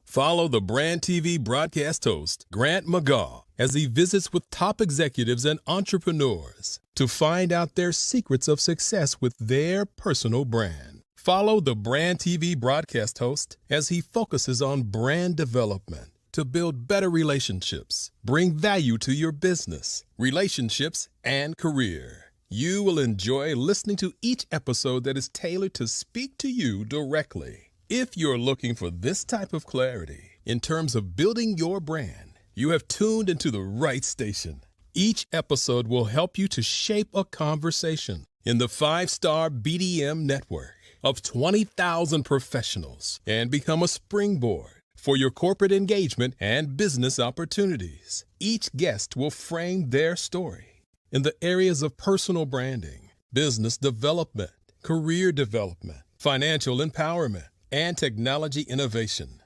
Follow the Brand TV broadcast host, Grant McGaugh, as he visits with top executives and entrepreneurs to find out their secrets of success with their personal brand. Follow the Brand TV broadcast host as he focuses on brand development, to build better relationships, bring value to your business, relationships, and career. You will enjoy listening to each episode that is tailored to speak to you directly. If you're looking for this type of clarity in terms of building your brand, you have tuned into the right station. Each episode will help you to shape a conversation in the 5-Star BDM network of 20,000 professionals and become a springboard for your corporate engagement and business opportunities. Each guest will frame their story in the areas of personal branding, business development, career development, financial empowerment, and technology innovation.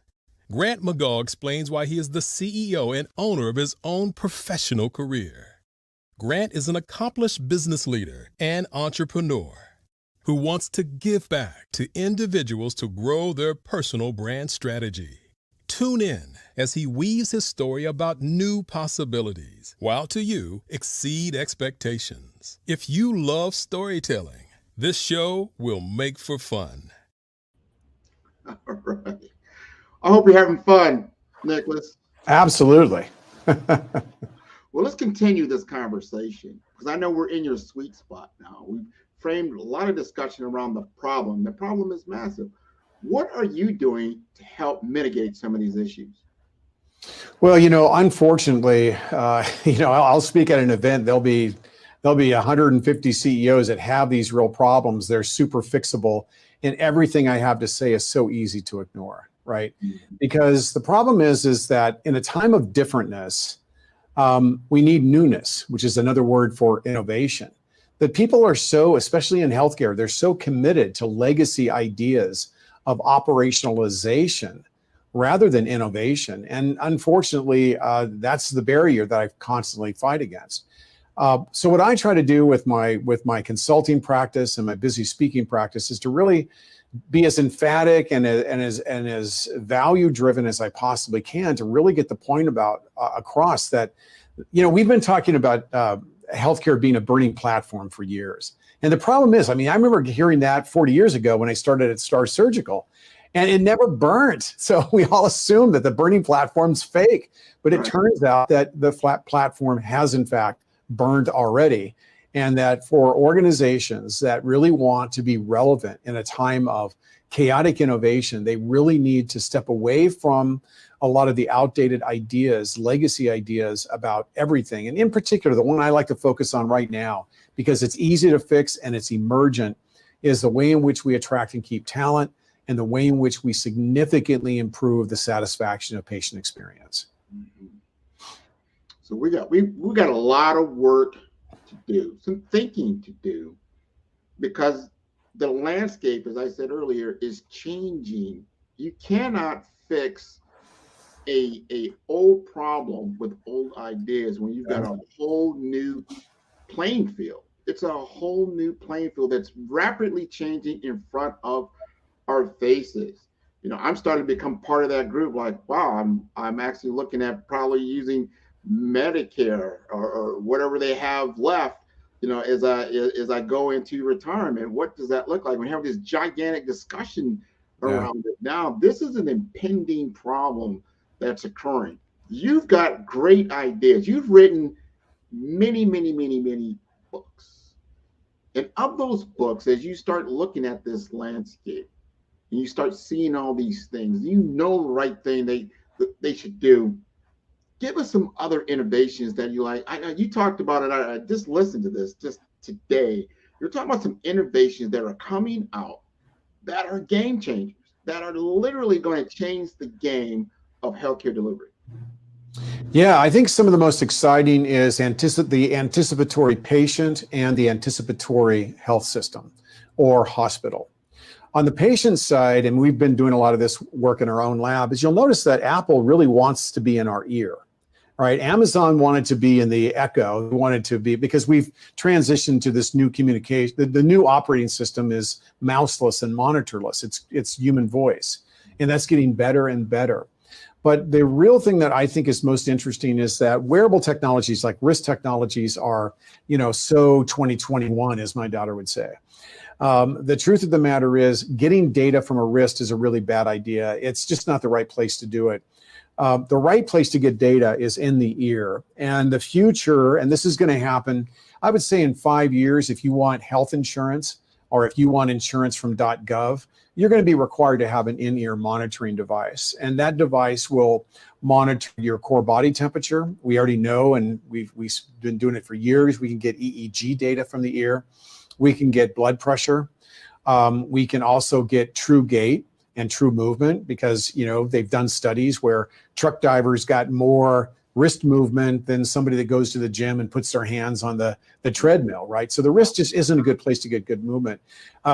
Grant McGaugh explains why he is the CEO and owner of his own professional career. Grant is an accomplished business leader and entrepreneur who wants to give back to individuals to grow their personal brand strategy. Tune in as he weaves his story about new possibilities, while to you exceed expectations. If you love storytelling, this show will make for fun. All right. I hope you're having fun, Nicholas. Absolutely. Well, let's continue this conversation because I know we're in your sweet spot now. We've framed a lot of discussion around the problem. The problem is massive. What are you doing to help mitigate some of these issues? Well, unfortunately, I'll speak at an event. There'll be 150 CEOs that have these real problems. They're super fixable, and everything I have to say is so easy to ignore, right? Mm-hmm. Because the problem is that in a time of differentness, we need newness, which is another word for innovation. That people are so, especially in healthcare, they're so committed to legacy ideas of operationalization rather than innovation. And unfortunately, that's the barrier that I constantly fight against. So what I try to do with my consulting practice and my busy speaking practice is to really be as emphatic and as value driven as I possibly can to really get the point across that, we've been talking about healthcare being a burning platform for years. And the problem is, I remember hearing that 40 years ago when I started at Star Surgical, and it never burnt. So we all assumed that the burning platform's fake, but it turns out that the flat platform has in fact burned already. And that for organizations that really want to be relevant in a time of chaotic innovation, they really need to step away from a lot of the outdated ideas, legacy ideas about everything. And in particular, the one I like to focus on right now, because it's easy to fix and it's emergent, is the way in which we attract and keep talent and the way in which we significantly improve the satisfaction of patient experience. Mm-hmm. So we got a lot of work to do, some thinking to do, because the landscape, as I said earlier, is changing. You cannot fix a old problem with old ideas when you've got a whole new playing field. It's a whole new playing field that's rapidly changing in front of our faces. I'm starting to become part of that group. Like, wow, I'm actually looking at probably using Medicare or whatever they have left, as I go into retirement. What does that look like? We have this gigantic discussion around it. Now, this is an impending problem that's occurring. You've got great ideas. You've written many, many, many, many books. And of those books, as you start looking at this landscape and you start seeing all these things, the right thing they should do. Give us some other innovations that you like. You talked about it. I just listened to this just today. You're talking about some innovations that are coming out that are game changers, that are literally going to change the game of healthcare delivery. Yeah, I think some of the most exciting is the anticipatory patient and the anticipatory health system or hospital. On the patient side, and we've been doing a lot of this work in our own lab, is you'll notice that Apple really wants to be in our ear. Right? Amazon wanted to be in the Echo, wanted to be, because we've transitioned to this new communication. The new operating system is mouseless and monitorless. It's human voice, and that's getting better and better. But the real thing that I think is most interesting is that wearable technologies like wrist technologies are, so 2021, as my daughter would say. The truth of the matter is getting data from a wrist is a really bad idea. It's just not the right place to do it. The right place to get data is in the ear. And the future, and this is going to happen, I would say in 5 years, if you want health insurance or if you want insurance from .gov, you're going to be required to have an in-ear monitoring device. And that device will monitor your core body temperature. We already know, and we've been doing it for years. We can get EEG data from the ear. We can get blood pressure. We can also get true gait and true movement, because they've done studies where truck divers got more wrist movement than somebody that goes to the gym and puts their hands on the treadmill, right? So the wrist just isn't a good place to get good movement.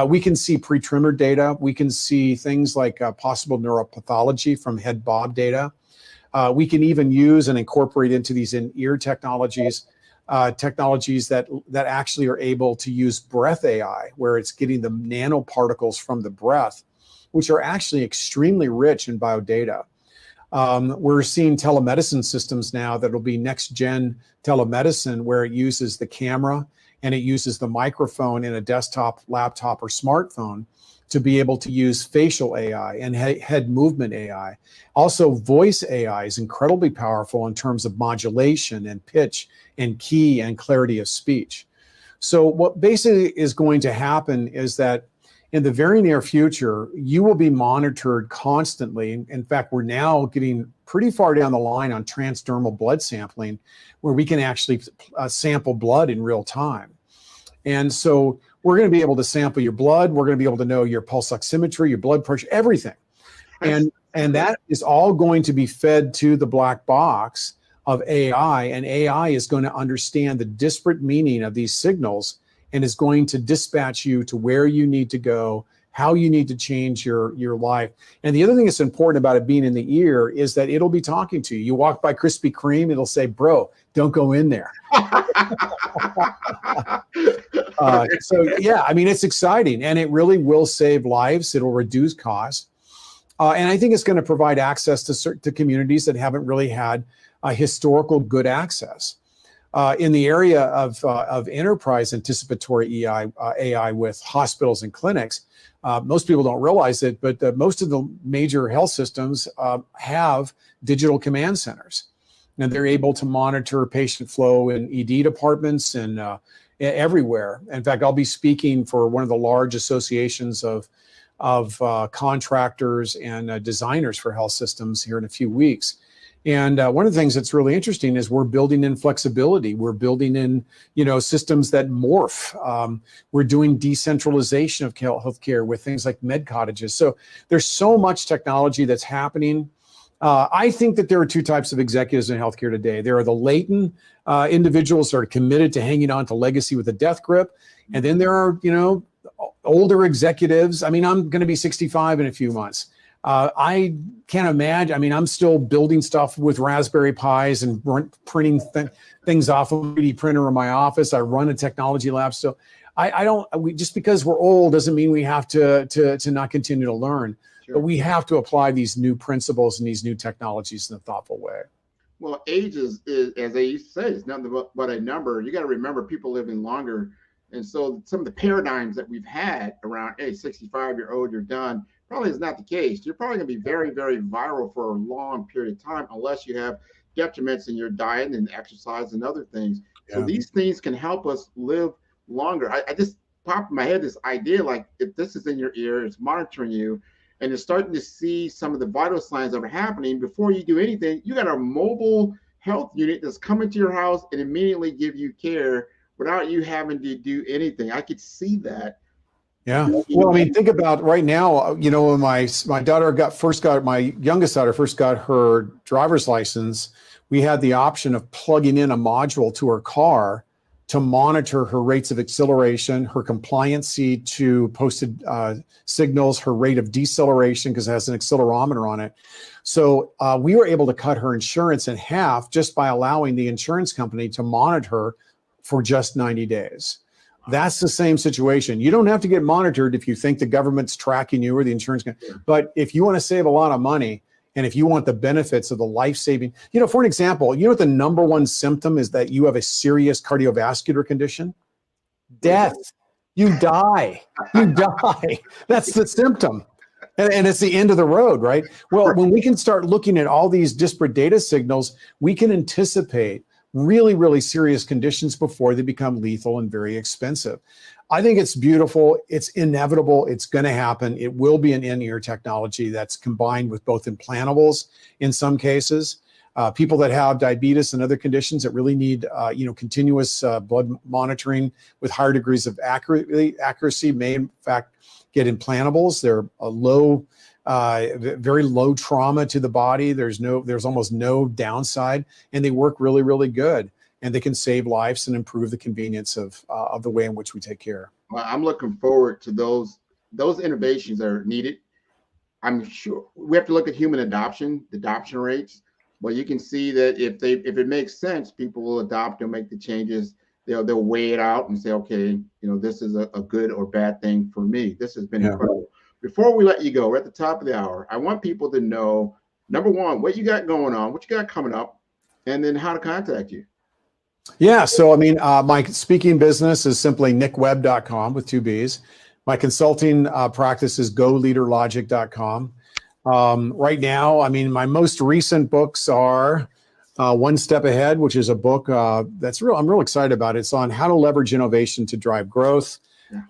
We can see pre-tremor data. We can see things like possible neuropathology from head bob data. We can even use and incorporate into these in-ear technologies that actually are able to use breath AI, where it's getting the nanoparticles from the breath, which are actually extremely rich in biodata. We're seeing telemedicine systems now that will be next-gen telemedicine, where it uses the camera and it uses the microphone in a desktop, laptop, or smartphone to be able to use facial AI and head movement AI. Also, voice AI is incredibly powerful in terms of modulation and pitch and key and clarity of speech. So what basically is going to happen is that in the very near future, you will be monitored constantly. In fact, we're now getting pretty far down the line on transdermal blood sampling, where we can actually sample blood in real time. And so we're going to be able to sample your blood. We're going to be able to know your pulse oximetry, your blood pressure, everything. And that is all going to be fed to the black box of AI. And AI is going to understand the disparate meaning of these signals and is going to dispatch you to where you need to go, how you need to change your life. And the other thing that's important about it being in the ear is that it'll be talking to you. You walk by Krispy Kreme, it'll say, bro, don't go in there. So yeah, I mean, it's exciting, and it really will save lives. It'll reduce costs. And I think it's going to provide access to communities that haven't really had historical good access. In the area of enterprise anticipatory AI with hospitals and clinics, most people don't realize it, but most of the major health systems have digital command centers, and they're able to monitor patient flow in ED departments and everywhere. In fact, I'll be speaking for one of the large associations of contractors and designers for health systems here in a few weeks. And one of the things that's really interesting is we're building in flexibility. We're building in, systems that morph. We're doing decentralization of healthcare with things like med cottages. So there's so much technology that's happening. I think that there are two types of executives in healthcare today. There are the latent individuals that are committed to hanging on to legacy with a death grip. And then there are, older executives. I mean, I'm going to be 65 in a few months. I can't imagine. I mean, I'm still building stuff with Raspberry Pis and printing things off of a 3D printer in my office. I run a technology lab. So just because we're old doesn't mean we have to not continue to learn. Sure. But we have to apply these new principles and these new technologies in a thoughtful way. Well, age is as they say, it's nothing but a number. You got to remember people living longer. And so some of the paradigms that we've had around, hey, 65, you're old, you're done, probably is not the case. You're probably going to be very, very viral for a long period of time unless you have detriments in your diet and exercise and other things. Yeah. So these things can help us live longer. I just popped in my head this idea, like if this is in your ear, it's monitoring you, and it's starting to see some of the vital signs that are happening before you do anything. You got a mobile health unit that's coming to your house and immediately give you care without you having to do anything. I could see that. Yeah. Well, I mean, think about right now, when my youngest daughter first got her driver's license, we had the option of plugging in a module to her car to monitor her rates of acceleration, her compliancy to posted signals, her rate of deceleration, because it has an accelerometer on it. So we were able to cut her insurance in half just by allowing the insurance company to monitor her for just 90 days. That's the same situation. You don't have to get monitored if you think the government's tracking you or the insurance company. But if you want to save a lot of money, and if you want the benefits of the life-saving, for an example, what the number one symptom is that you have a serious cardiovascular condition? Death. You die. You die. That's the symptom. And it's the end of the road, right? Well, when we can start looking at all these disparate data signals, we can anticipate really, really serious conditions before they become lethal and very expensive. I think it's beautiful. It's inevitable. It's going to happen. It will be an in-ear technology that's combined with both implantables in some cases. People that have diabetes and other conditions that really need, continuous blood monitoring with higher degrees of accuracy may, in fact, get implantables. They're very low trauma to the body. There's almost no downside, and they work really, really good. And they can save lives and improve the convenience of the way in which we take care. Well, I'm looking forward to those innovations that are needed. I'm sure we have to look at human adoption rates. But you can see that if it makes sense, people will adopt and make the changes. They'll weigh it out and say, okay, this is a good or bad thing for me. This has been incredible. Before we let you go, we're at the top of the hour. I want people to know, number one, what you got going on, what you got coming up, and then how to contact you. Yeah, so my speaking business is simply nickwebb.com with 2 B's. My consulting practice is goleaderlogic.com. Right now, my most recent books are One Step Ahead, which is a book I'm real excited about. It's on how to leverage innovation to drive growth.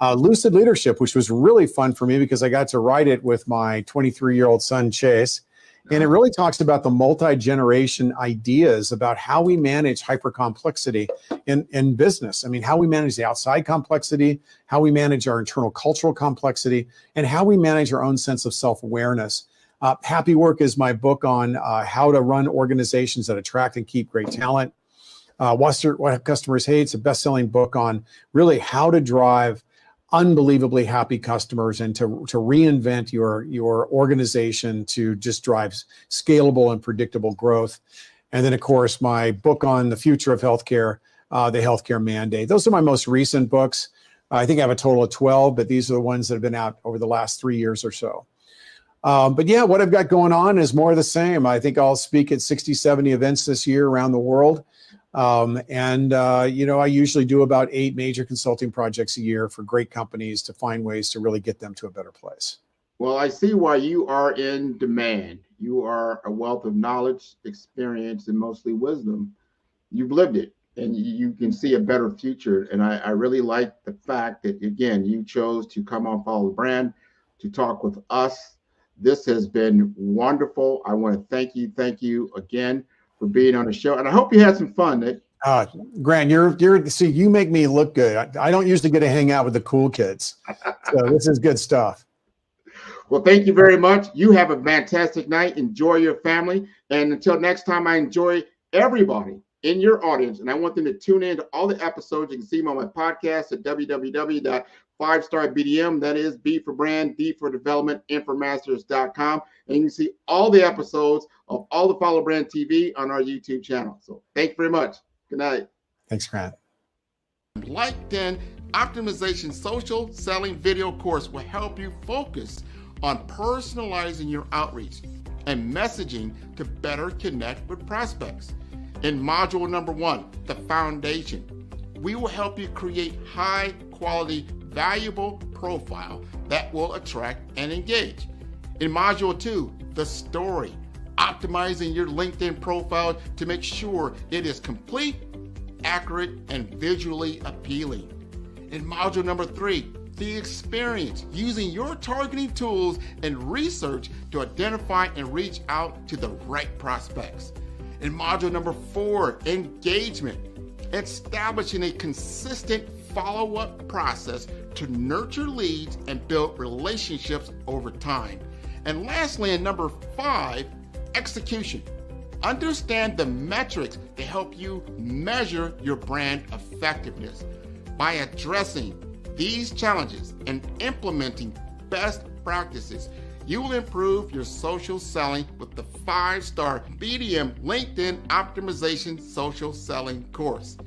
Lucid Leadership, which was really fun for me because I got to write it with my 23-year-old son, Chase. And it really talks about the multi-generation ideas about how we manage hypercomplexity in business. How we manage the outside complexity, how we manage our internal cultural complexity, and how we manage our own sense of self-awareness. Happy Work is my book on how to run organizations that attract and keep great talent. What Customers Hate is a best-selling book on really how to drive unbelievably happy customers and to reinvent your organization to just drive scalable and predictable growth. And then, of course, my book on the future of healthcare, The Healthcare Mandate. Those are my most recent books. I think I have a total of 12, but these are the ones that have been out over the last 3 years or so. But yeah, what I've got going on is more of the same. I think I'll speak at 60, 70 events this year around the world. I usually do about 8 major consulting projects a year for great companies to find ways to really get them to a better place. Well, I see why you are in demand. You are a wealth of knowledge, experience, and mostly wisdom. You've lived it, and you can see a better future. And I really like the fact that, again, you chose to come on Follow the Brand to talk with us. This has been wonderful. I want to thank you again for being on the show. And I hope you had some fun, Nick. Grant, you make me look good. I don't usually get to hang out with the cool kids. So this is good stuff. Well, thank you very much. You have a fantastic night. Enjoy your family. And until next time, I enjoy everybody in your audience. And I want them to tune in to all the episodes. You can see them on my podcast at www.5starbdm. That is B for brand, D for development, M for masters.com. And you can see all the episodes of all the Follow Brand TV on our YouTube channel. So thank you very much. Good night. Thanks, Grant. LinkedIn Optimization Social Selling Video course will help you focus on personalizing your outreach and messaging to better connect with prospects. In module number 1, the foundation, we will help you create high quality, valuable profile that will attract and engage. In module 2, the story, optimizing your LinkedIn profile to make sure it is complete, accurate, and visually appealing. In module number 3, the experience, using your targeting tools and research to identify and reach out to the right prospects. In module number 4, engagement, establishing a consistent follow-up process to nurture leads and build relationships over time. And lastly, in number 5, execution. Understand the metrics to help you measure your brand effectiveness. By addressing these challenges and implementing best practices, you will improve your social selling with the 5-star BDM LinkedIn Optimization Social Selling course.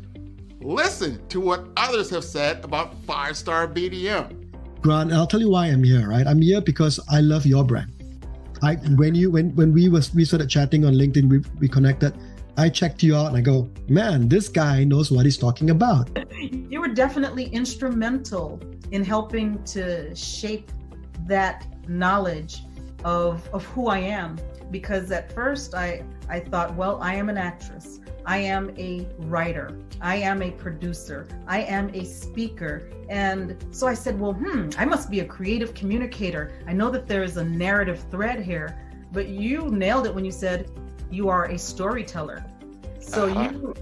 Listen to what others have said about 5-star BDM. Grant, I'll tell you why I'm here, right? I'm here because I love your brand. When we started chatting on LinkedIn, we connected. I checked you out and I go, man, this guy knows what he's talking about. You were definitely instrumental in helping to shape that knowledge of who I am, because at first I thought, well, I am an actress, I am a writer, I am a producer, I am a speaker. And so I said, well, I must be a creative communicator. I know that there is a narrative thread here, but you nailed it when you said you are a storyteller. So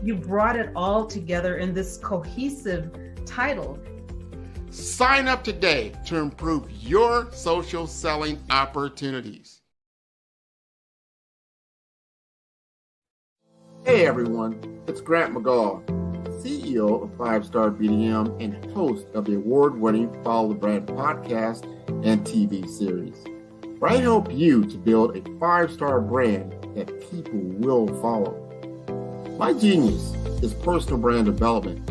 you brought it all together in this cohesive title. Sign up today to improve your social selling opportunities. Hey everyone, it's Grant McGaugh, CEO of 5-Star BDM and host of the award-winning Follow the Brand podcast and TV series, where I help you to build a 5-star brand that people will follow. My genius is personal brand development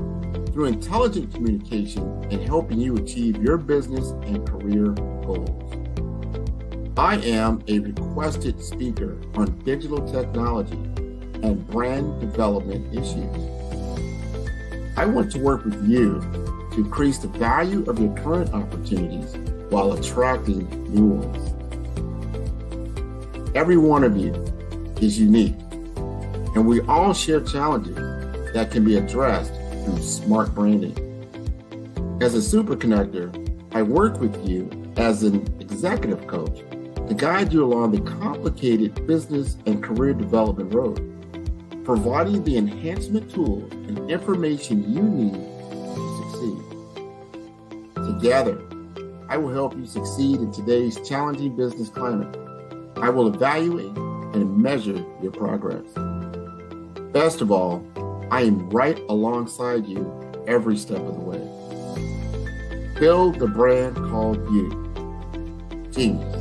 through intelligent communication and helping you achieve your business and career goals. I am a requested speaker on digital technology and brand development issues. I want to work with you to increase the value of your current opportunities while attracting new ones. Every one of you is unique, and we all share challenges that can be addressed through smart branding. As a super connector, I work with you as an executive coach to guide you along the complicated business and career development road, providing the enhancement tools and information you need to succeed. Together, I will help you succeed in today's challenging business climate. I will evaluate and measure your progress. Best of all, I am right alongside you every step of the way. Build the brand called you. Genius.